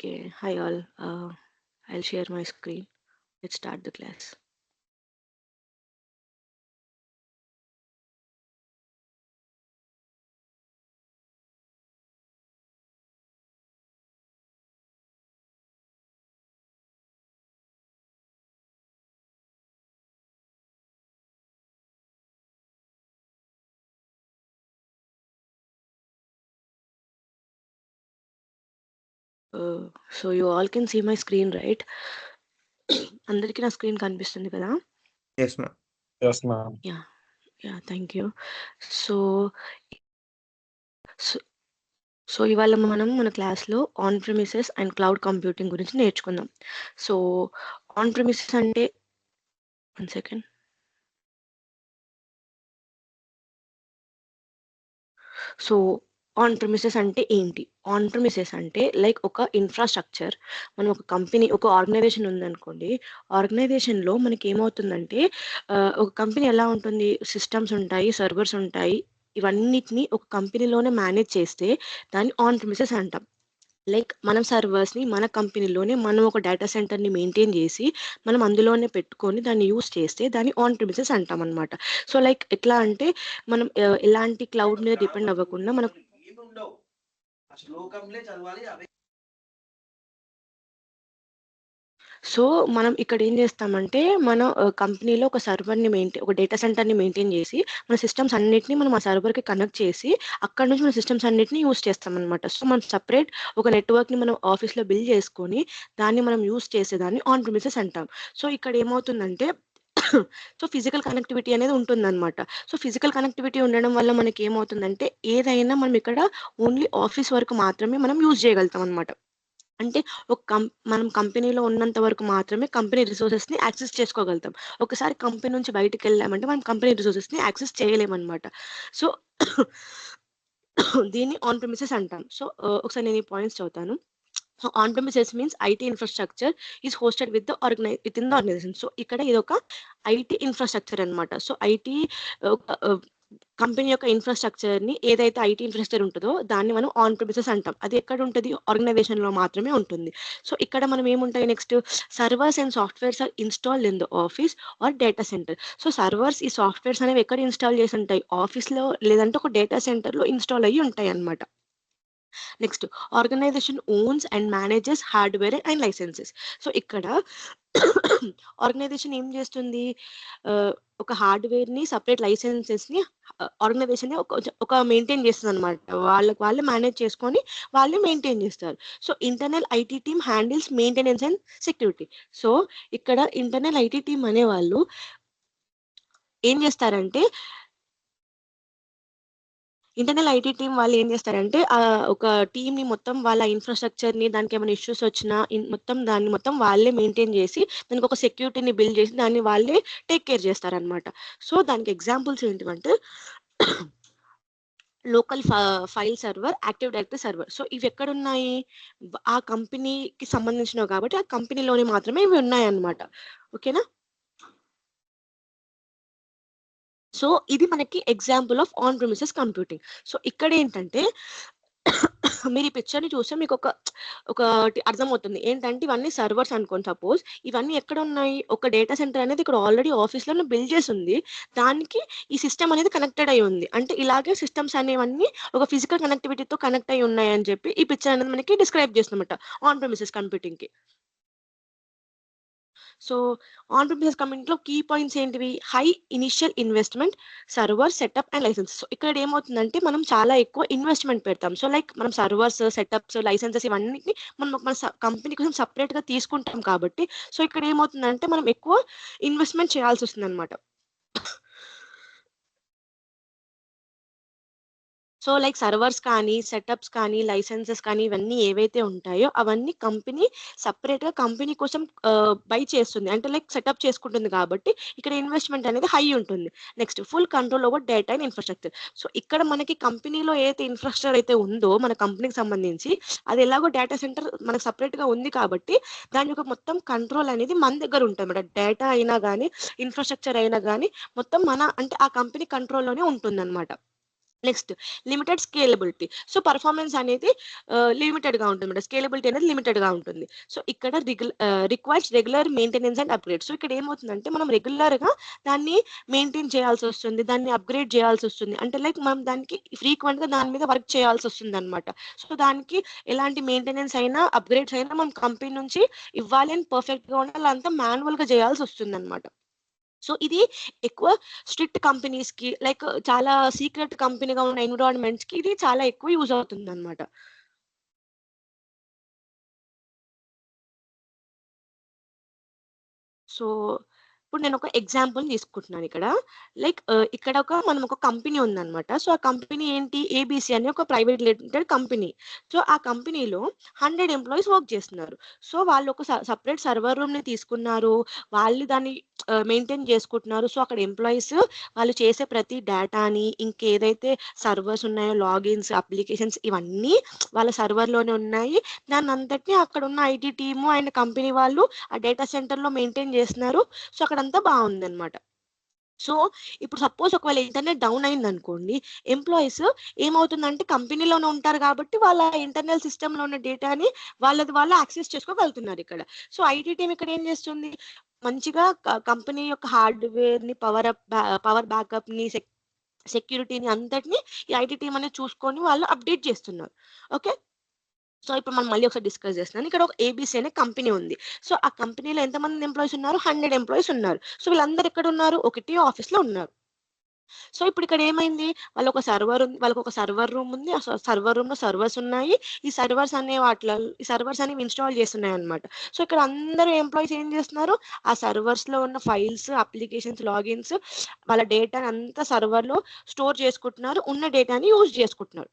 Okay, hi all. I'll share my screen. Let's start the class. So you all can see my screen, right? అందరికీ నా screen కనిపిస్తుంది కదా? Yes, ma'am. Yes, ma'am. Yeah, thank you. So, so, so ఇవాళ మనం మన క్లాస్లో on premises and cloud computing గురించి నేర్చుకుందాం. సో ఆన్ ప్రిమిసెస్ అంటే 1 second. సో ఆన్ ప్రిమిసెస్ అంటే ఏంటి? ఆన్ ప్రిమిసెస్ అంటే లైక్ ఒక ఇన్ఫ్రాస్ట్రక్చర్. మనం ఒక కంపెనీ, ఒక ఆర్గనైజేషన్ ఉందనుకోండి. ఆర్గనైజేషన్లో మనకి ఏమవుతుందంటే ఒక కంపెనీ ఎలా ఉంటుంది? సిస్టమ్స్ ఉంటాయి, సర్వర్స్ ఉంటాయి. ఇవన్నిటిని ఒక కంపెనీలోనే మేనేజ్ చేస్తే దాన్ని ఆన్ ప్రిమిసెస్ అంటాం. లైక్ మనం సర్వర్స్ని మన కంపెనీలోనే మనం ఒక డేటా సెంటర్ని మెయింటైన్ చేసి మనం అందులోనే పెట్టుకొని దాన్ని యూస్ చేస్తే దాన్ని ఆన్ ప్రిమిసెస్ అంటాం అనమాట. సో లైక్ ఎట్లా అంటే మనం ఎలాంటి క్లౌడ్ మీద డిపెండ్ అవ్వకుండా మనకు సో మనం ఇక్కడ ఏం చేస్తామంటే మన కంపెనీలో ఒక సర్వర్ని ఒక డేటా సెంటర్ని మెయింటైన్ చేసి మన సిస్టమ్స్ అన్నిటిని మనం ఆ సర్వర్కి కనెక్ట్ చేసి అక్కడ నుంచి మన సిస్టమ్స్ అన్నిటిని యూస్ చేస్తామన్నమాట. సో మనం సపరేట్ ఒక నెట్వర్క్ని మనం ఆఫీస్లో బిల్డ్ చేసుకొని దాన్ని మనం యూస్ చేసేదాన్ని ఆన్ ప్రిమిసెస్ అంటాం. సో ఇక్కడ ఏమవుతుందంటే సో ఫిజికల్ కనెక్టివిటీ అనేది ఉంటుందన్నమాట. సో ఫిజికల్ కనెక్టివిటీ ఉండడం వల్ల మనకి ఏమవుతుందంటే ఏదైనా మనం ఇక్కడ ఓన్లీ ఆఫీస్ వరకు మాత్రమే మనం యూజ్ చేయగలుగుతాం అనమాట. అంటే మనం కంపెనీలో ఉన్నంత వరకు మాత్రమే కంపెనీ రిసోర్సెస్ని యాక్సెస్ చేసుకోగలుగుతాం. ఒకసారి కంపెనీ నుంచి బయటికి వెళ్ళామంటే మనం కంపెనీ రిసోర్సెస్ని యాక్సెస్ చేయలేమన్నమాట. సో దీన్ని ఆన్ ప్రిమిసెస్ అంటాం. సో ఒకసారి నేను ఈ పాయింట్స్ చదువుతాను. So on premises means IT infrastructure is hosted within the organization. So ఇక్కడ ఇది ఒక ఐటీ ఇన్ఫ్రాస్ట్రక్చర్ అనమాట. సో ఐటీ కంపెనీ యొక్క ఇన్ఫ్రాస్ట్రక్చర్ని ఏదైతే ఐటీ ఇన్ఫ్రాస్ట్రక్చర్ ఉంటుందో దాన్ని మనం ఆన్ ప్రిమిసెస్ అంటాం. అది ఎక్కడ ఉంటుంది? ఆర్గనైజేషన్లో మాత్రమే ఉంటుంది. సో ఇక్కడ మనం ఏముంటాయి next servers and softwares are installed in the office or data center. So servers ఈ సాఫ్ట్వేర్స్ అనేవి ఎక్కడ ఇన్స్టాల్ చేసి ఉంటాయి? ఆఫీస్లో లేదంటే ఒక డేటా సెంటర్లో ఇన్స్టాల్ అయ్యి ఉంటాయి అన్నమాట. Next organization owns and manages hardware and licenses. So ఇక్కడ ఆర్గనైజేషన్ ఏం చేస్తుంది? ఒక హార్డ్వేర్ని సపరేట్ లైసెన్సెస్ని ఆర్గనైజేషన్ ఒక మెయింటైన్ చేస్తుంది అనమాట. వాళ్ళే మేనేజ్ చేసుకొని వాళ్ళే మెయింటైన్ చేస్తారు. So internal IT team handles maintenance and security. So ఇక్కడ ఇంటర్నల్ ఐటీ టీమ్ అనే వాళ్ళు ఏం చేస్తారంటే ఇంటర్నల్ ఐటీ టీమ్ వాళ్ళు ఏం చేస్తారంటే ఒక టీమ్‌ని మొత్తం వాళ్ళ ఇన్‌ఫ్రాస్ట్రక్చర్‌ని దానికి ఏమైనా ఇష్యూస్ వచ్చినా దాన్ని మొత్తం వాళ్ళే మెయింటైన్ చేసి దానికి ఒక సెక్యూరిటీని బిల్డ్ చేసి దాన్ని వాళ్ళే టేక్ కేర్ చేస్తారనమాట. సో దానికి ఎగ్జాంపుల్స్ ఏంటివంటే local file server, active directory server. So ఇవి ఎక్కడున్నాయి? ఆ కంపెనీకి సంబంధించినవి కాబట్టి ఆ కంపెనీలోనే మాత్రమే ఇవి ఉన్నాయన్నమాట. ఓకేనా? సో ఇది మనకి example of on premises computing. So ఇక్కడ ఏంటంటే మీరు ఈ పిక్చర్‌ని చూస్తే మీకు ఒకటి అర్థమవుతుంది. ఏంటంటే ఇవన్నీ సర్వర్స్ అనుకోండి సపోజ్. ఇవన్నీ ఎక్కడ ఉన్నాయి? ఒక డేటా సెంటర్ అనేది ఇక్కడ ఆల్రెడీ ఆఫీస్‌లోనే బిల్డ్ చేసి ఉంది. దానికి ఈ సిస్టమ్ అనేది కనెక్టెడ్ అయ్యి ఉంది. అంటే ఇలాగే సిస్టమ్స్ అనేవన్నీ ఒక ఫిజికల్ కనెక్టివిటీతో కనెక్ట్ అయ్యి ఉన్నాయని చెప్పి ఈ పిక్చర్ అనేది మనకి డిస్క్రైబ్ చేస్తుందన్నమాట ఆన్ ప్రిమిసెస్ కంప్యూటింగ్‌కి. సో ఆన్ ప్రిమిసెస్ కంప్యూటింగ్‌లో కీ పాయింట్స్ ఏంటివి? High initial investment, server setup and license. So ఇక్కడ ఏమవుతుందంటే మనం చాలా ఎక్కువ ఇన్వెస్ట్‌మెంట్ పెడతాం. సో లైక్ మనం సర్వర్స్, సెటప్స్, లైసెన్సెస్ ఇవన్నిటిని మనం మన కంపెనీ కోసం సెపరేట్‌గా తీసుకుంటాం కాబట్టి సో ఇక్కడ ఏమవుతుందంటే మనం ఎక్కువ ఇన్వెస్ట్‌మెంట్ చేయాల్సొస్తుందన్నమాట. సో లైక్ సర్వర్స్ కానీ, సెటప్స్ కానీ, లైసెన్సెస్ కానీ ఇవన్నీ ఏవైతే ఉంటాయో అవన్నీ కంపెనీ సెపరేట్‌గా కంపెనీ కోసం బై చేస్తుంది. అంటే లైక్ సెటప్ చేసుకుంటుంది కాబట్టి ఇక్కడ ఇన్వెస్ట్‌మెంట్ అనేది హై ఉంటుంది. Next full control over data and infrastructure. So ఇక్కడ మనకి కంపెనీలో ఏదైతే ఇన్‌ఫ్రాస్ట్రక్చర్ అయితే ఉందో మన కంపెనీకి సంబంధించి అది ఎలాగో డేటా సెంటర్ మనకు సెపరేట్‌గా ఉంది కాబట్టి దాని యొక్క మొత్తం కంట్రోల్ అనేది మన దగ్గర ఉంటదన్నమాట. డేటా అయినా గానీ, ఇన్‌ఫ్రాస్ట్రక్చర్ అయినా గానీ మొత్తం అంటే ఆ కంపెనీ కంట్రోల్‌లోనే ఉంటుందన్నమాట. Next limited scalability. So, performance అనేది లిమిటెడ్‌గా ఉంటుందన్నమాట. స్కేలబిలిటీ అనేది లిమిటెడ్‌గా ఉంటుంది. సో, ఇక్కడ requires regular maintenance and upgrade. So, ఇక్కడ ఏమవుతుందంటే మనం రెగ్యులర్‌గా దాన్ని మెయింటైన్ చేయాల్సొస్తుంది. దాన్ని అప్‌గ్రేడ్ చేయాల్సొస్తుంది. అంటే లైక్ మనం దానికి ఫ్రీక్వెంట్‌గా దాని మీద వర్క్ చేయాల్సొస్తుందన్నమాట. సో, దానికి ఎలాంటి మెయింటెనెన్స్ అయినా, అప్‌గ్రేడ్స్ అయినా మనం కంపెనీ నుంచి ఇవ్వాలి అని పర్ఫెక్ట్‌గా ఉండాలి. అదంతా మాన్యువల్‌గా చేయాల్సొస్తుందన్నమాట. సో, ఇది ఎక్కువ స్ట్రిక్ట్ కంపెనీస్‌కి లైక్ చాలా సీక్రెట్ కంపెనీగా ఉన్న ఎన్విరాన్మెంట్స్‌కి ఇది చాలా ఎక్కువ యూజ్ అవుతుందన్నమాట. సో, ఇప్పుడు నేనొక ఎగ్జాంపుల్ తీసుకుంటున్నానిక్కడ. లైక్ ఇక్కడ మనం ఒక కంపెనీ ఉందనమాట. సో, ఆ కంపెనీ ఏంటి? ఏబీసీ అని ఒక ప్రైవేట్ లిమిటెడ్ కంపెనీ. సో, ఆ కంపెనీలో 100 ఎంప్లాయీస్ వర్క్ చేస్తున్నారు. సో, వాళ్ళు ఒక సెపరేట్ సర్వర్ రూమ్‌ని తీసుకున్నారు. వాళ్ళు దాన్ని మెయింటైన్ చేసుకుంటున్నారు. సో, అక్కడ ఎంప్లాయీస్ వాళ్ళు చేసే ప్రతి డేటాని, ఇంకేదైతే సర్వర్స్ ఉన్నాయో లాగిన్స్, అప్లికేషన్స్ ఇవన్నీ వాళ్ళ సర్వర్‌లోనే ఉన్నాయి. దాన్నంతటిని అక్కడున్న ఐటీ టీము అండ్ కంపెనీ వాళ్ళు ఆ డేటా సెంటర్‌లో మెయింటైన్ చేస్తున్నారు. సో, అక్కడంతా బావుందనమాట. సో, ఇప్పుడు సపోజ్ ఒకవేళ ఇంటర్నెట్ డౌన్ అయిందనుకోండి, ఎంప్లాయీస్ ఏమవుతుందంటే కంపెనీలోనే ఉంటారు కాబట్టి వాళ్ళ ఇంటర్నల్ సిస్టమ్‌లో ఉన్న డేటాని వాళ్ళది వాళ్ళు యాక్సెస్ చేసుకోగలుగుతున్నారిక్కడ. సో, ఐటీ టీమ్ ఇక్కడ ఏం చేస్తుంది, మంచిగా కంపెనీ యొక్క హార్డ్‌వేర్‌ని పవర్ బ్యాకప్‌ని, సెక్యూరిటీని అంతటిని ఈ ఐటీ టీమ్ అనేది చూసుకొని వాళ్ళు అప్డేట్ చేస్తున్నారు. ఓకే. సో, ఇప్పుడు మనం మళ్ళీ ఒకసారి డిస్కస్ చేస్తున్నాను. ఇక్కడ ఒక ఏబీసీ అనే కంపెనీ ఉంది. సో, ఆ కంపెనీలో ఎంతమంది ఎంప్లాయీస్ ఉన్నారు? 100 ఎంప్లాయీస్ ఉన్నారు. సో, వీళ్ళందరూ ఎక్కడున్నారు? ఒకటే ఆఫీస్‌లో ఉన్నారు. సో, ఇప్పుడు ఇక్కడ ఏమైంది? వాళ్ళకొక సర్వర్ రూమ్ ఉంది. ఆ సర్వర్ రూమ్‌లో సర్వర్స్ ఉన్నాయి. ఈ సర్వర్స్ అనేవి ఇన్‌స్టాల్ చేసున్నాయన్నమాట. సో, ఇక్కడ అందరూ ఎంప్లాయీస్ ఏం చేస్తున్నారు? ఆ సర్వర్స్‌లో ఉన్న ఫైల్స్, అప్లికేషన్స్, లాగిన్స్ వాళ్ళ డేటానంతా సర్వర్‌లో స్టోర్ చేసుకుంటున్నారు. ఉన్న డేటాని యూజ్ చేసుకుంటున్నారు.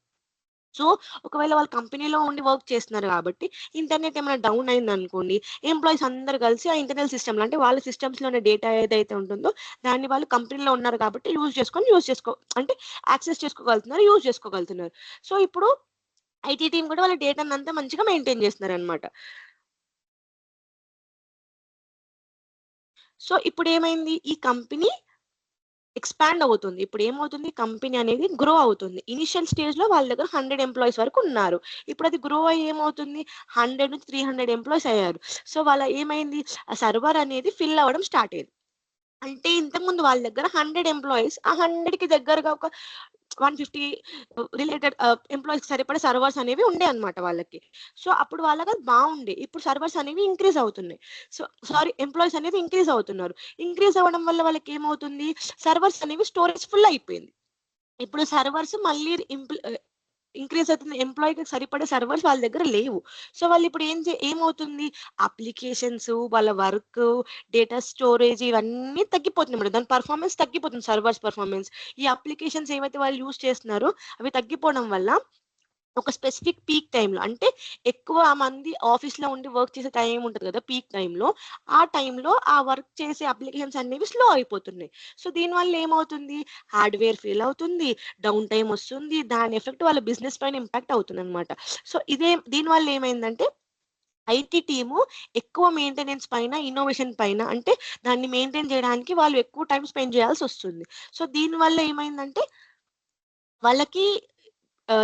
సో, ఒకవేళ వాళ్ళు కంపెనీలో ఉండి వర్క్ చేస్తున్నారు గాబట్టి, ఇంటర్నెట్ ఏమైనా డౌన్ అయిందనుకోండి, ఎంప్లాయీస్ అందరూ కలిసి ఆ ఇంటర్నల్ సిస్టమ్‌లో అంటే వాళ్ళ సిస్టమ్స్‌లో ఉన్న డేటా ఏదైతే ఉంటుందో, దాన్ని వాళ్ళు కంపెనీలో ఉన్నారు కాబట్టి అంటే యాక్సెస్ చేసుకోగలుగుతున్నారు, యూజ్ చేసుకోగలుగుతున్నారు. సో, ఇప్పుడు ఐటీ టీమ్ కూడా వాళ్ళ డేటానంతా మంచిగా మెయింటైన్ చేస్తున్నారనమాట. సో, ఇప్పుడేమైంది ఈ కంపెనీ ఎక్స్‌పాండ్ అవుతుంది. ఇప్పుడేమవుతుంది కంపెనీ అనేది గ్రో అవుతుంది. ఇనీషియల్ స్టేజ్‌లో వాళ్ళ దగ్గర 100 ఎంప్లాయీస్ వరకు ఉన్నారు. ఇప్పుడది గ్రో అయ్యి ఏమవుతుంది 100-300 ఎంప్లాయీస్ అయ్యారు. సో, వాళ్ళ ఏమైంది ఆ సర్వర్ అనేది ఫిల్ అవ్వడం స్టార్ట్ అయింది. అంటే ఇంతకుముందు వాళ్ళ దగ్గర 100 ఎంప్లాయీస్ ఆ 100కి దగ్గరగా ఒక 150 రిలేటెడ్ ఎంప్లాయీస్‌కి సరిపడా సర్వర్స్ అనేవి ఉండేయన్నమాట వాళ్ళకి. సో, అప్పుడు వాళ్ళకది బావుండే. ఇప్పుడు సర్వర్స్ అనేవి ఇంక్రీజ్ అవుతున్నాయి. సో, ఎంప్లాయీస్ అనేది ఇంక్రీజ్ అవుతున్నారు. ఇంక్రీజ్ అవ్వడం వల్ల వాళ్ళకేమవుతుంది సర్వర్స్ అనేవి స్టోరేజ్ ఫుల్ అయిపోయింది. ఇప్పుడు సర్వర్స్ మళ్ళీ ఇంక్రీజ్ అవుతుంది. ఎంప్లాయీకి సరిపడే సర్వర్స్ వాళ్ళ దగ్గర లేవు. సో, వాళ్ళిప్పుడు ఏమవుతుంది అప్లికేషన్స్, వాళ్ళ వర్క్, డేటా స్టోరేజ్ ఇవన్నీ తగ్గిపోతున్నాయి. దాని పెర్ఫార్మన్స్ తగ్గిపోతుంది సర్వర్స్ పెర్ఫార్మన్స్. ఈ అప్లికేషన్స్ ఏవైతే వాళ్ళు యూజ్ చేస్తున్నారో అవి తగ్గిపోవడం వల్ల ఒక స్పెసిఫిక్ పీక్ టైమ్‌లో అంటే ఎక్కువ మంది ఆఫీస్‌లో ఉండి వర్క్ చేసే టైం ఉంటది కదా! పీక్ టైమ్‌లో. ఆ టైంలో ఆ వర్క్ చేసే అప్లికేషన్స్ అనేవి స్లో అయిపోతున్నాయి. సో, దీనివల్ల ఏమవుతుంది హార్డ్‌వేర్ ఫెయిల్ అవుతుంది. డౌన్ టైమ్ వస్తుంది. దాని ఎఫెక్ట్ వాళ్ళ బిజినెస్ పైన ఇంపాక్ట్ అవుతుందన్నమాట. సో, దీనివల్ల ఏమైందంటే ఐటీ టీము ఎక్కువ మెయింటెనెన్స్ పైన, ఇన్నోవేషన్ పైన అంటే దాన్ని మెయింటైన్ చేయడానికి వాళ్ళు ఎక్కువ టైమ్ స్పెండ్ చేయాల్సొస్తుంది. సో, దీనివల్ల ఏమైందంటే వాళ్ళకి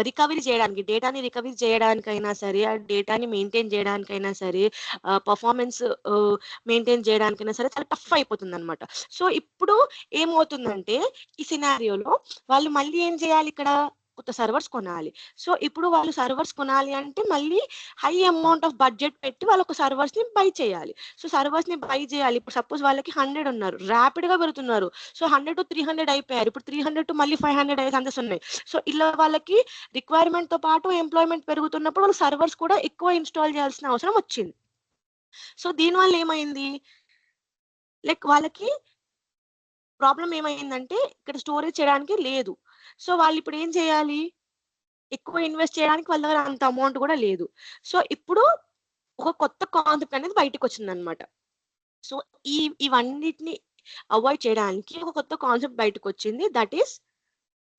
రికవరీ చేయడానికి డేటాని రికవరీ చేయడానికైనా సరే, ఆ డేటాని మెయింటైన్ చేయడానికైనా సరే, పెర్ఫార్మన్స్ మెయింటైన్ చేయడానికైనా సరే చాలా టఫ్ అయిపోతుందనమాట. సో, ఇప్పుడు ఏమవుతుందంటే ఈ సినారియోలో వాళ్ళు మళ్ళీ ఏం చేయాలి ఇక్కడ కొత్త సర్వర్స్ కొనాలి. సో, ఇప్పుడు వాళ్ళు సర్వర్స్ కొనాలి అంటే మళ్ళీ హై అమౌంట్ ఆఫ్ బడ్జెట్ పెట్టి వాళ్ళొక సర్వర్స్‌ని బై చేయాలి. సో, సర్వర్స్‌ని బై చేయాలి. ఇప్పుడు సపోజ్ వాళ్ళకి 100 ఉన్నారు. ర్యాపిడ్‌గా పెరుగుతున్నారు. సో, 100-300 అయిపోయారు. ఇప్పుడు 300 మళ్ళీ 500 అయ్యే ఛాన్సెస్ ఉన్నాయి. సో, ఇలా వాళ్ళకి రిక్వైర్మెంట్‌తో పాటు ఎంప్లాయ్‌మెంట్ పెరుగుతున్నప్పుడు వాళ్ళు సర్వర్స్ కూడా ఎక్కువ ఇన్‌స్టాల్ చేయాల్సిన అవసరం వచ్చింది. సో, దీనివల్ల ఏమైంది? లైక్ వాళ్ళకి ప్రాబ్లమ్ ఏమైందంటే ఇక్కడ స్టోరేజ్ చేయడానికి లేదు. సో, వాళ్ళిప్పుడు ఏం చేయాలి? ఎక్కువ ఇన్వెస్ట్ చేయడానికి వాళ్ళ దగ్గర అంత అమౌంట్ కూడా లేదు. సో, ఇప్పుడు ఒక కొత్త కాన్సెప్ట్ అనేది బయటికొచ్చిందన్నమాట. సో, ఈ ఇవన్నిటిని అవాయిడ్ చేయడానికి ఒక కొత్త కాన్సెప్ట్ బయటకొచ్చింది. That is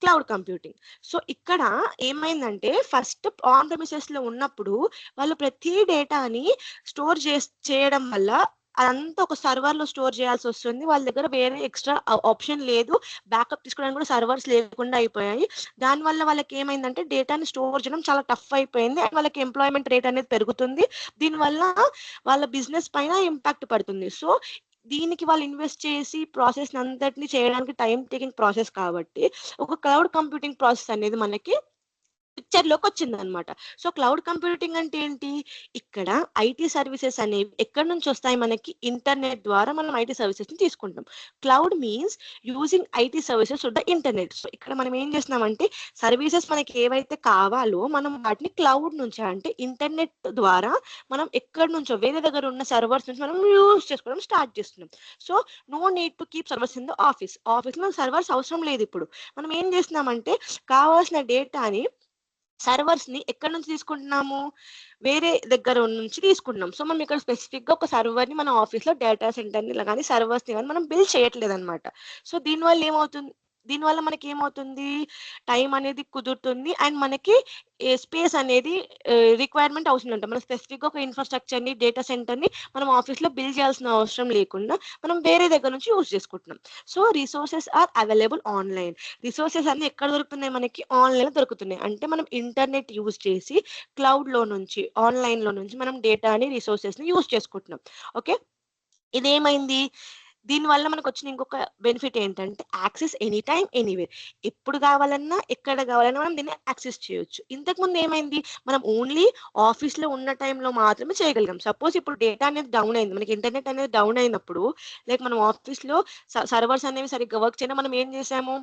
cloud computing. So, ఇక్కడ ఏమైందంటే ఫస్ట్ ఆన్ ప్రెమిసెస్‌లో ఉన్నప్పుడు వాళ్ళు ప్రతి డేటాని స్టోర్ చేయడం వల్ల అదంతా ఒక సర్వర్‌లో స్టోర్ చేయాల్సొస్తుంది. వాళ్ళ దగ్గర వేరే ఎక్స్‌ట్రా ఆప్షన్ లేదు. బ్యాకప్ తీసుకోవడానికి కూడా సర్వర్స్ లేకుండా అయిపోయాయి. దానివల్ల వాళ్ళకేమైందంటే డేటాని స్టోర్ చేయడం చాలా టఫ్ అయిపోయింది. అండ్ వాళ్ళకి ఎంప్లాయ్‌మెంట్ రేట్ అనేది పెరుగుతుంది. దీనివల్ల వాళ్ళ బిజినెస్ పైన ఇంపాక్ట్ పడుతుంది. సో, దీనికి వాళ్ళు ఇన్వెస్ట్ చేసి ప్రాసెస్‌నంతటిని చేయడానికి టైమ్ టేకింగ్ ప్రాసెస్ కాబట్టి, ఒక క్లౌడ్ కంప్యూటింగ్ ప్రాసెస్ అనేది మనకి పిక్చర్‌లోకొచ్చిందనమాట. సో, క్లౌడ్ కంప్యూటింగ్ అంటే ఏంటి? ఇక్కడ ఐటీ సర్వీసెస్ అనేవి ఎక్కడి నుంచొస్తాయి మనకి? ఇంటర్నెట్ ద్వారా మనం ఐటీ సర్వీసెస్‌ని తీసుకుంటాం. Cloud means using IT services to the internet. So, ఇక్కడ మనం ఏం చేస్తున్నామంటే సర్వీసెస్ మనకి ఏవైతే కావాలో మనం వాటిని క్లౌడ్ నుంచి అంటే ఇంటర్నెట్ ద్వారా మనం ఎక్కడి నుంచో వేరే దగ్గర ఉన్న సర్వర్స్ నుంచి మనం యూజ్ చేసుకోవడం స్టార్ట్ చేస్తున్నాం. So, no need to keep servers in the office. ఆఫీస్‌లో సర్వర్స్ అవసరం లేదిప్పుడు. మనం ఏం చేస్తున్నామంటే కావాల్సిన డేటాని సర్వర్స్‌ని ఎక్కడి నుంచి తీసుకుంటున్నాము? వేరే దగ్గర నుంచి తీసుకుంటున్నాం. సో, మనం ఇక్కడ స్పెసిఫిక్‌గా ఒక సర్వర్‌ని మన ఆఫీస్‌లో డేటా సెంటర్‌ని ఇలా గాని, సర్వర్స్‌ని గాని మనం బిల్డ్ చేయట్లేదనమాట. సో, దీనివల్ల మనకేమవుతుంది? టైం అనేది కుదురుతుంది. అండ్ మనకి స్పేస్ అనేది రిక్వైర్మెంట్ అవసరం ఉంటది. మనం స్పెసిఫిక్‌గా ఒక ఇన్‌ఫ్రాస్ట్రక్చర్‌ని, డేటా సెంటర్‌ని మనం ఆఫీస్‌లో బిల్డ్ చేయాల్సిన అవసరం లేకుండా, మనం వేరే దగ్గర నుంచి యూజ్ చేసుకుంటున్నాం. So, resources are available online. Resources అన్నీ ఎక్కడ దొరుకుతున్నాయి మనకి? ఆన్‌లైన్‌లో దొరుకుతున్నాయి. అంటే మనం ఇంటర్నెట్ యూజ్ చేసి క్లౌడ్‌లో నుంచి, ఆన్‌లైన్‌లో నుంచి మనం డేటాని, రిసోర్సెస్‌ని యూజ్ చేసుకుంటున్నాం. ఓకే. ఇదేమైంది? దీనివల్ల మనకొచ్చిన ఇంకొక బెనిఫిట్ ఏంటంటే యాక్సెస్ ఎనీ టైమ్, ఎనీవేర్. ఎప్పుడు గావాలన్నా, ఎక్కడ గావాలన్నా మనం దీన్ని యాక్సెస్ చేయొచ్చు. ఇంతకుముందు ఏమైంది? మనం ఓన్లీ ఆఫీస్‌లో ఉన్న టైంలో మాత్రమే చేయగలిగాం. సపోజ్ ఇప్పుడు డేటా అనేది డౌన్ అయింది. మనకి ఇంటర్నెట్ అనేది డౌన్ అయినప్పుడు, లైక్ మనం ఆఫీస్‌లో సర్వర్స్ అనేవి సరిగ్గా వర్క్ చేయడం మనం ఏం చేసాము?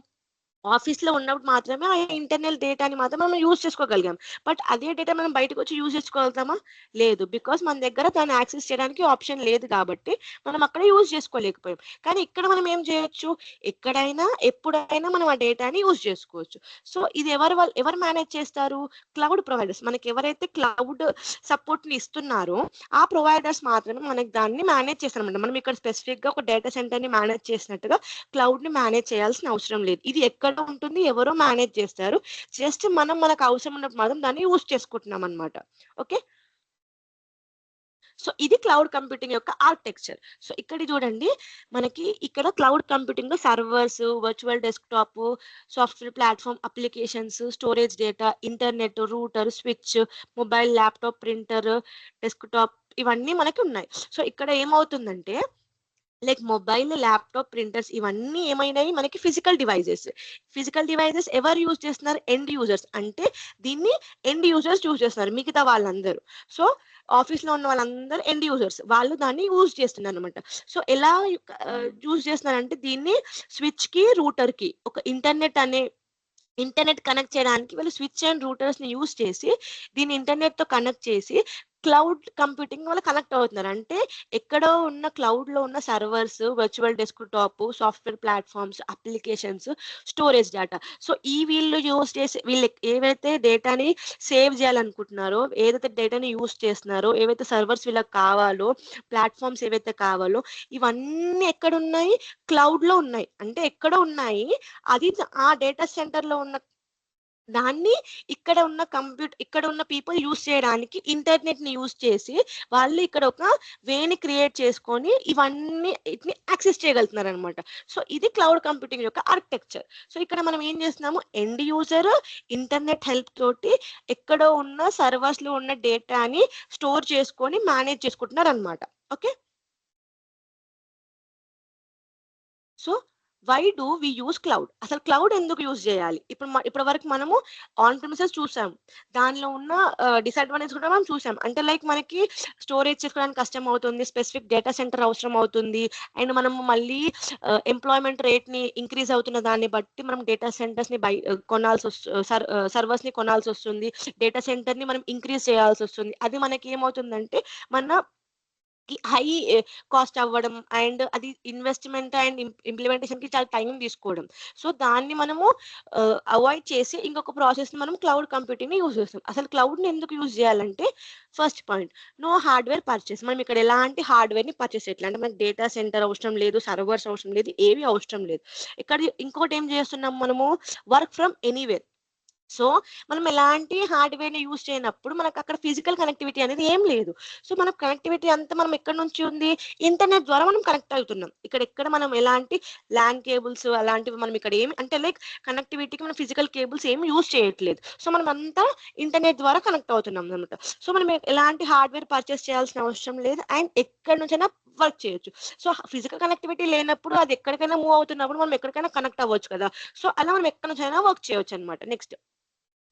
ఆఫీస్‌లో ఉన్నప్పుడు మాత్రమే ఆ ఇంటర్నల్ డేటాని మాత్రం మనం యూజ్ చేసుకోగలిగాం. బట్ అదే డేటా మనం బయటకొచ్చి యూజ్ చేసుకోగలుగుతామా? లేదు. బికాజ్ మన దగ్గర దాన్ని యాక్సెస్ చేయడానికి ఆప్షన్ లేదు కాబట్టి, మనం అక్కడ యూజ్ చేసుకోలేకపోయాం. కానీ ఇక్కడ మనం ఏం చేయొచ్చు? ఎక్కడైనా, ఎప్పుడైనా మనం ఆ డేటాని యూజ్ చేసుకోవచ్చు. సో, ఇది ఎవరు మేనేజ్ చేస్తారు? Cloud providers. మనకెవరైతే క్లౌడ్ సపోర్ట్‌ని ఇస్తున్నారో, ఆ ప్రొవైడర్స్ మాత్రమే మనకు దాన్ని మేనేజ్ చేస్తారనమాట. మనం ఇక్కడ స్పెసిఫిక్‌గా ఒక డేటా సెంటర్‌ని మేనేజ్ చేసినట్టుగా క్లౌడ్‌ని మేనేజ్ చేయాల్సిన అవసరం లేదు. ఇది ఎక్కడ ఉంటుంది? ఎవరో మేనేజ్ చేస్తారు. జస్ట్ మనం మనకు అవసరం ఉన్నప్పుడు మాత్రం దాన్ని యూజ్ చేసుకుంటున్నామనమాట. ఓకే. సో, ఇది క్లౌడ్ కంప్యూటింగ్ యొక్క ఆర్కిటెక్చర్. సో, ఇక్కడ చూడండి మనకి ఇక్కడ క్లౌడ్ కంప్యూటింగ్‌లో servers, virtual desktop, software platform applications, storage data, internet, router, switch, mobile, laptop, printer, desktop ఇవన్నీ మనకి ఉన్నాయి. సో, ఇక్కడ ఏమవుతుందంటే లైక్ మొబైల్, ల్యాప్‌టాప్, ప్రింటర్స్ ఇవన్నీ ఏమైనాయి మనకి ఫిజికల్ డివైసెస్. ఫిజికల్ డివైసెస్ ఎవరు యూజ్ చేస్తున్నారు? End users. అంటే దీన్ని ఎండ్ యూజర్స్ యూజ్ చేస్తున్నారు. మిగతా వాళ్ళందరూ. సో, ఆఫీస్‌లో ఉన్న వాళ్ళందరూ ఎండ్ యూజర్స్. వాళ్ళు దాన్ని యూజ్ చేస్తున్నారనమాట. సో, ఎలా యూజ్ చేస్తున్నారంటే దీన్ని స్విచ్‌కి, రూటర్‌కి ఒక ఇంటర్నెట్ కనెక్ట్ చేయడానికి వీళ్ళు స్విచ్ అండ్ రూటర్స్‌ని యూజ్ చేసి, దీన్ని ఇంటర్నెట్‌తో కనెక్ట్ చేసి, క్లౌడ్ కంప్యూటింగ్ వల్ల కనెక్ట్ అవుతున్నారు. అంటే ఎక్కడో ఉన్న క్లౌడ్‌లో ఉన్న servers, virtual desktop, software platforms, applications, storage data. So, వీళ్ళు యూజ్ చేసే వీళ్ళు ఏవైతే డేటాని సేవ్ చేయాలనుకుంటున్నారో, ఏదైతే డేటాని యూజ్ చేస్తున్నారో, ఏవైతే సర్వర్స్ వీళ్ళకి కావాలో, ప్లాట్‌ఫార్మ్స్ ఏవైతే కావాలో, ఇవన్నీ ఎక్కడున్నాయి? క్లౌడ్‌లో ఉన్నాయి. అంటే ఎక్కడో ఉన్నాయి. అది ఆ డేటా సెంటర్‌లో ఉన్న దాన్ని ఇక్కడ ఉన్న పీపుల్ యూజ్ చేయడానికి ఇంటర్నెట్‌ని యూజ్ చేసి, వాళ్ళు ఇక్కడ ఒక వేని క్రియేట్ చేసుకొని ఇవన్నీ ఈటిని యాక్సెస్ చేయగలుగుతున్నారనమాట. సో, ఇది క్లౌడ్ కంప్యూటింగ్ యొక్క ఆర్కిటెక్చర్. సో, ఇక్కడ మనం ఏం చేస్తున్నాము ఎండ్ యూజర్ ఇంటర్నెట్ హెల్ప్ తోటి ఎక్కడో ఉన్న సర్వర్స్‌లో ఉన్న డేటాని స్టోర్ చేసుకొని మేనేజ్ చేసుకుంటున్నారనమాట. Okay. So, why do we use cloud? అసలు క్లౌడ్ ఎందుకు యూజ్ జేయాలి? ఇప్పటి వరకు మనము ఆన్ ప్రిమిసెస్ చూసాం. దానిలో ఉన్న డిసడ్వాంటేజ్ కూడా మనం చూసాం. అంటే లైక్ మనకి స్టోరేజ్ చేసుకోవడానికి కష్టమవుతుంది. స్పెసిఫిక్ డేటా సెంటర్ అవసరం అవుతుంది. అండ్ మనము మళ్ళీ ఎంప్లాయ్‌మెంట్ రేట్‌ని ఇంక్రీజ్ అవుతున్న దాన్ని బట్టి మనం డేటా సెంటర్స్‌ని సర్వర్స్‌ని కొనాల్సొస్తుంది. డేటా సెంటర్‌ని మనం ఇంక్రీజ్ చేయాల్సొస్తుంది. అది మనకేమవుతుందంటే మన హై కాస్ట్ అవ్వడం అండ్ అది ఇన్వెస్ట్‌మెంట్ అండ్ ఇంప్లిమెంటేషన్‌కి చాలా టైం తీసుకోవడం. సో, దాన్ని మనము అవాయిడ్ చేసి ఇంకొక ప్రాసెస్‌ని మనం క్లౌడ్ కంప్యూటింగ్‌ని యూజ్ చేస్తాం. అసలు క్లౌడ్‌ని ఎందుకు యూజ్ చేయాలంటే first point no hardware purchase. మనం ఇక్కడ ఎలాంటి హార్డ్‌వేర్‌ని పర్చేస్ చేయట్లే. అంటే మనకి డేటా సెంటర్ అవసరం లేదు, సర్వర్స్ అవసరం లేదు, ఏవి అవసరం లేదు. ఇక్కడ ఇంకోటి ఏం చేస్తున్నాం మనము వర్క్ ఫ్రమ్ ఎనీవేర్. సో, మనం ఎలాంటి హార్డ్‌వేర్‌ని యూజ్ చేయనప్పుడు మనకక్కడ ఫిజికల్ కనెక్టివిటీ అనేది ఏం లేదు. సో, మన కనెక్టివిటీ అంతా మనం ఎక్కడి నుంచి ఉంది? ఇంటర్నెట్ ద్వారా మనం కనెక్ట్ అవుతున్నాం. ఇక్కడెక్కడ మనం ఎలాంటి ల్యాన్ కేబుల్స్ అలాంటివి మనం ఇక్కడ ఏమి అంటే లైక్ కనెక్టివిటీకి మనం ఫిజికల్ కేబుల్స్ ఏమి యూజ్ చేయట్లేదు. సో, మనమంతా ఇంటర్నెట్ ద్వారా కనెక్ట్ అవుతున్నాం అన్నమాట. సో, మనం ఎలాంటి హార్డ్‌వేర్ పర్చేస్ చేయాల్సిన అవసరం లేదు. అండ్ ఎక్కడి నుంచైనా వర్క్ చేయొచ్చు. సో, ఫిజికల్ కనెక్టివిటీ లేనప్పుడు అది ఎక్కడికైనా మూవ్ అవుతున్నప్పుడు మనం ఎక్కడికైనా కనెక్ట్ అవ్వచ్చు కదా! సో, అలా మనం ఎక్కడి నుంచైనా వర్క్ చేయొచ్చన్నమాట. Next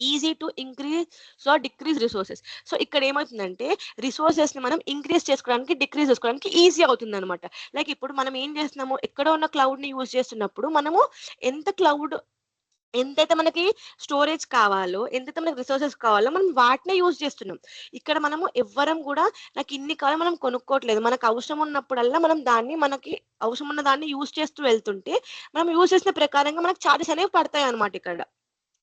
easy to increase or decrease resources. So, ఇక్కడ ఏమైతుందంటే రిసోర్సెస్‌ని మనం ఇంక్రీజ్ చేసుకోవడానికి, డిక్రీజ్ చేసుకోవడానికి ఈజీ అవుతుందనమాట. లైక్ ఇప్పుడు మనం ఏం చేస్తున్నాము, ఎక్కడో ఉన్న క్లౌడ్‌ని యూజ్ చేస్తున్నప్పుడు మనము ఎంత క్లౌడ్ ఎంతైతే మనకి స్టోరేజ్ కావాలో, ఎంతైతే మనకి రిసోర్సెస్ కావాలో మనం వాటినే యూజ్ చేస్తున్నాం. ఇక్కడ మనము ఎవ్వరం గూడా నాకు ఇన్ని కావాలో మనం కొనుక్కోవట్లేదు. మనకు అవసరం ఉన్నప్పుడల్లా మనం దాన్ని మనకి అవసరం ఉన్న దాన్ని యూజ్ చేస్తూ వెళ్తుంటే, మనం యూజ్ చేసిన ప్రకారంగా మనకు చార్జెస్ అనేవి పడతాయన్నమాట ఇక్కడ.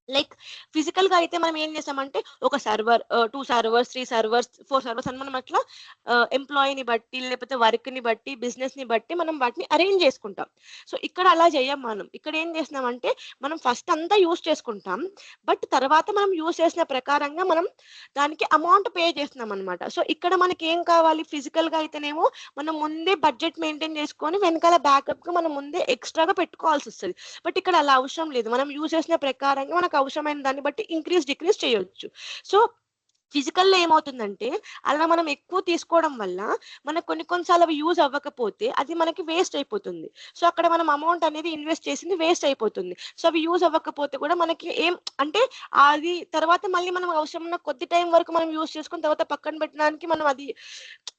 లైక్ ఫిజికల్‌గా అయితే మనం ఏం చేసామంటే ఒక సర్వర్ 2 సర్వర్స్, 3 సర్వర్స్, 4 సర్వర్స్ అని మనం అట్లా ఎంప్లాయీని బట్టి లేకపోతే వర్క్‌ని బట్టి, బిజినెస్‌ని బట్టి మనం వాటిని అరేంజ్ చేసుకుంటాం. సో, ఇక్కడ అలా చేయం మనం. ఇక్కడ ఏం చేస్తున్నామంటే మనం ఫస్ట్ అంతా యూజ్ చేసుకుంటాం. బట్ తర్వాత మనం యూజ్ చేసిన ప్రకారంగా మనం దానికి అమౌంట్ పే చేస్తున్నామనమాట. సో, ఇక్కడ మనకేం కావాలి ఫిజికల్‌గా అయితేనేమో మనం ముందే బడ్జెట్ మెయింటైన్ చేసుకొని వెనకాల బ్యాకప్‌గా మనం ముందే ఎక్స్‌ట్రాగా పెట్టుకోవాల్సొస్తది. బట్ ఇక్కడ అలా అవసరం లేదు. మనం యూజ్ చేసిన ప్రకారంగా మనకు అవసరమైన దాన్ని బట్టి ఇంక్రీజ్, డిక్రీజ్ చేయొచ్చు. సో, ఫిజికల్‌లో ఏమవుతుందంటే, అలా మనం ఎక్కువ తీసుకోవడం వల్ల, మనకు కొన్ని కొన్ని సార్లు అవి యూజ్ అవ్వకపోతే, అది మనకి వేస్ట్ అయిపోతుంది. సో, అక్కడ మనం అమౌంట్ అనేది ఇన్వెస్ట్ చేసింది వేస్ట్ అయిపోతుంది. సో, అవి యూజ్ అవ్వకపోతే కూడా మనకి ఏం అంటే, అది తర్వాత మళ్ళీ మనం అవసరం ఉన్న కొద్ది టైం వరకు మనం యూజ్ చేసుకొని, తర్వాత పక్కన పెట్టడానికి మనం అది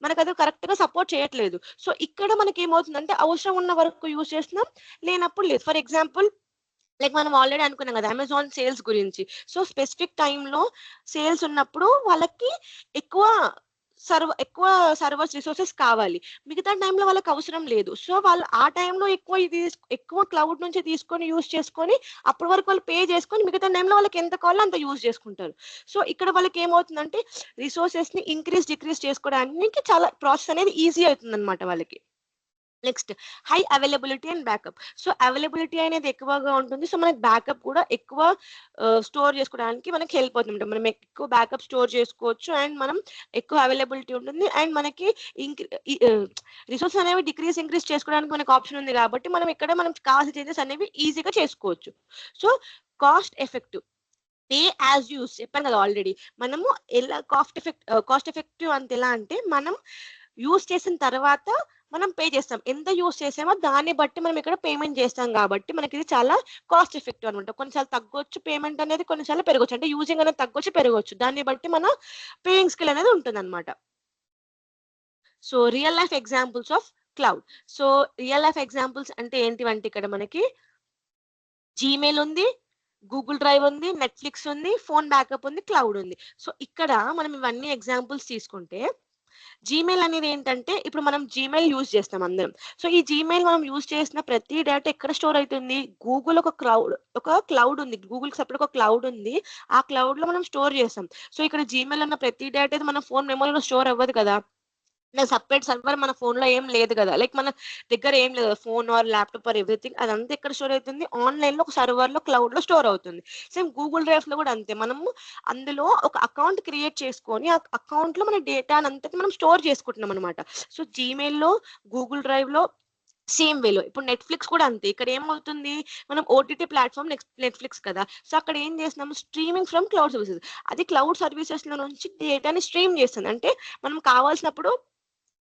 మనకది కరెక్ట్‌గా సపోర్ట్ చేయట్లేదు. సో, ఇక్కడ మనకేమవుతుందంటే, అవసరం ఉన్న వరకు యూజ్ చేస్తున్నాం, లేనప్పుడు లేదు. ఫర్ ఎగ్జాంపుల్ లైక్ మనం ఆల్రెడీ అనుకున్నాం గదా! అమెజాన్ సేల్స్ గురించి. సో, స్పెసిఫిక్ టైమ్‌లో సేల్స్ ఉన్నప్పుడు వాళ్ళకి ఎక్కువ ఎక్కువ సర్వర్స్ రిసోర్సెస్ కావాలి. మిగతా టైమ్‌లో వాళ్ళకి అవసరం లేదు. సో, వాళ్ళు ఆ టైమ్‌లో ఎక్కువ క్లౌడ్ నుంచి తీసుకొని యూజ్ చేసుకొని అప్పటి వరకు వాళ్ళు పే చేసుకొని మిగతా టైమ్‌లో వాళ్ళకి ఎంత కావాలో అంత యూజ్ చేసుకుంటారు. సో, ఇక్కడ వాళ్ళకేమవుతుందంటే రిసోర్సెస్‌ని ఇంక్రీజ్, డిక్రీజ్ చేసుకోవడానికి చాలా ప్రాసెస్ అనేది ఈజీ అవుతుందన్నమాట వాళ్ళకి. Next high availability and backup. So, availability అనేది ఎక్కువగా ఉంటుంది. సో, మనకి బ్యాకప్ కూడా ఎక్కువ స్టోర్ చేసుకోవడానికి మనకి హెల్ప్ అవుతుందన్నమాట. మనం ఎక్కువ బ్యాకప్ స్టోర్ చేసుకోవచ్చు. అండ్ మనం ఎక్కువ అవైలబిలిటీ ఉంటుంది. అండ్ మనకి ఇంక్ ఈ రిసోర్సెస్ అనేవి డిక్రీజ్, ఇంక్రీజ్ చేసుకోవడానికి మనకు ఆప్షన్ ఉంది కాబట్టి, మనం కావాల్సిన చేంజెస్ అనేవి ఈజీగా చేసుకోవచ్చు. So, cost effective. Pay as use చెప్పాను కదా ఆల్రెడీ. మనము ఎలా కాస్ట్ ఎఫెక్టివ్ అంటే ఎలా అంటే, మనం యూజ్ చేసిన తర్వాత మనం పే చేస్తాం. ఎంత యూజ్ చేసామో దాన్ని బట్టి మనం ఇక్కడ పేమెంట్ చేస్తాం గాబట్టి, మనకిది చాలా కాస్ట్ ఎఫెక్టివ్ అనమాట. కొన్నిసార్లు తగ్గొచ్చు పేమెంట్ అనేది, కొన్నిసార్లు పెరగొచ్చు. అంటే యూజింగ్ అనేది తగ్గొచ్చు, పెరగొచ్చు. దాన్ని బట్టి మన పేయింగ్ స్కిల్ అనేది ఉంటుందనమాట. So, real life examples of cloud. So, real life examples అంటే ఏంటివంటే ఇక్కడ మనకి జీమెయిల్ ఉంది, గూగుల్ డ్రైవ్ ఉంది, నెట్‌ఫ్లిక్స్ ఉంది, ఫోను బ్యాకప్ ఉంది, క్లౌడ్ ఉంది. సో, ఇక్కడ మనం ఇవన్నీ ఎగ్జాంపుల్స్ తీసుకుంటే జీమెయిల్ అనేదేంటంటే, ఇప్పుడు మనం జీమెయిల్ యూజ్ చేస్తాం అందరం. సో, ఈ జీమెయిల్ మనం యూజ్ చేసిన ప్రతి డేటా ఎక్కడ స్టోర్ అయితుంది? గూగుల్ ఒక క్లౌడ్ ఉంది. గూగుల్‌కి సెపరేట్‌గా ఒక క్లౌడ్ ఉంది. ఆ క్లౌడ్‌లో మనం స్టోర్ చేస్తాం. సో, ఇక్కడ జీమెయిల్ ఉన్న ప్రతి డేటా అయితే మన ఫోను మెమరీలో స్టోర్ అవ్వదు కదా! సెపరేట్ సర్వర్ మన ఫోన్‌లో ఏం లేదు గదా! లైక్ మన దగ్గర ఏం లేదు. Phone are laptop or everything అదంతా ఎక్కడ స్టోర్ అయితుంది? ఆన్‌లైన్‌లో ఒక సర్వర్‌లో, క్లౌడ్‌లో స్టోర్ అవుతుంది. సేమ్ గూగుల్ డ్రైవ్స్‌లో గూడా అంతే. మనము అందులో ఒక అకౌంట్ క్రియేట్ చేసుకొని, ఆ అకౌంట్‌లో మన డేటానంతటిని మనం స్టోర్ చేసుకుంటున్నామనమాట. సో, జీమెయిల్‌లో, గూగుల్ డ్రైవ్‌లో సేమ్ వేలో. ఇప్పుడు నెట్‌ఫ్లిక్స్ కూడా అంతే. ఇక్కడ ఏమవుతుంది? మనం ఓటీటీ ప్లాట్‌ఫార్మ్ నెట్‌ఫ్లిక్స్ కదా! సో, అక్కడ ఏం చేస్తున్నాము? Streaming from cloud services. అది క్లౌడ్ సర్వీసెస్‌లో నుంచి డేటాని స్ట్రీమ్ చేస్తుంది. అంటే మనం కావాల్సినప్పుడు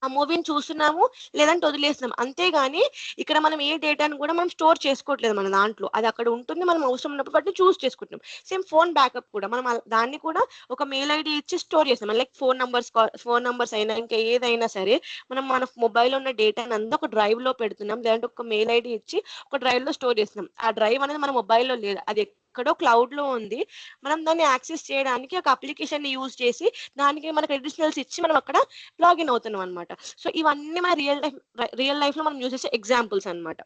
ఆ మూవీని చూస్తున్నాము. లేదంటే వదిలేస్తున్నాం. అంతేగాని ఇక్కడ మనం ఏ డేటాను గూడా మనం స్టోర్ చేసుకోవట్లేదు మన దాంట్లో. అది అక్కడ ఉంటుంది. మనం అవసరం ఉన్నప్పుడు వాటిని చూజ్ చేసుకుంటున్నాం. సేమ్ ఫోను బ్యాకప్ కూడా మనం దాన్ని కూడా ఒక మెయిల్ ఐడీ ఇచ్చి స్టోర్ చేస్తాం. లైక్ ఫోను నంబర్స్ అయినా ఇంకా ఏదైనా సరే మనం మన మొబైల్‌లో ఉన్న డేటానంతా ఒక డ్రైవ్‌లో పెడుతున్నాం. లేదంటే ఒక మెయిల్ ఐడీ ఇచ్చి ఒక డ్రైవ్‌లో స్టోర్ చేస్తున్నాం. ఆ డ్రైవ్ అనేది మన మొబైల్‌లో లేదు. అది ఎక్కడో క్లౌడ్‌లో ఉంది. మనం దాన్ని యాక్సెస్ చేయడానికి ఒక అప్లికేషన్‌ని యూజ్ చేసి దానికి మన క్రెడెన్షియల్స్ ఇచ్చి మనం అక్కడ లాగిన్ అవుతున్నాం అన్నమాట. సో, ఇవన్నీ మన రియల్ లైఫ్‌లో మనం యూజ్ చేసే ఎగ్జాంపుల్స్ అన్నమాట.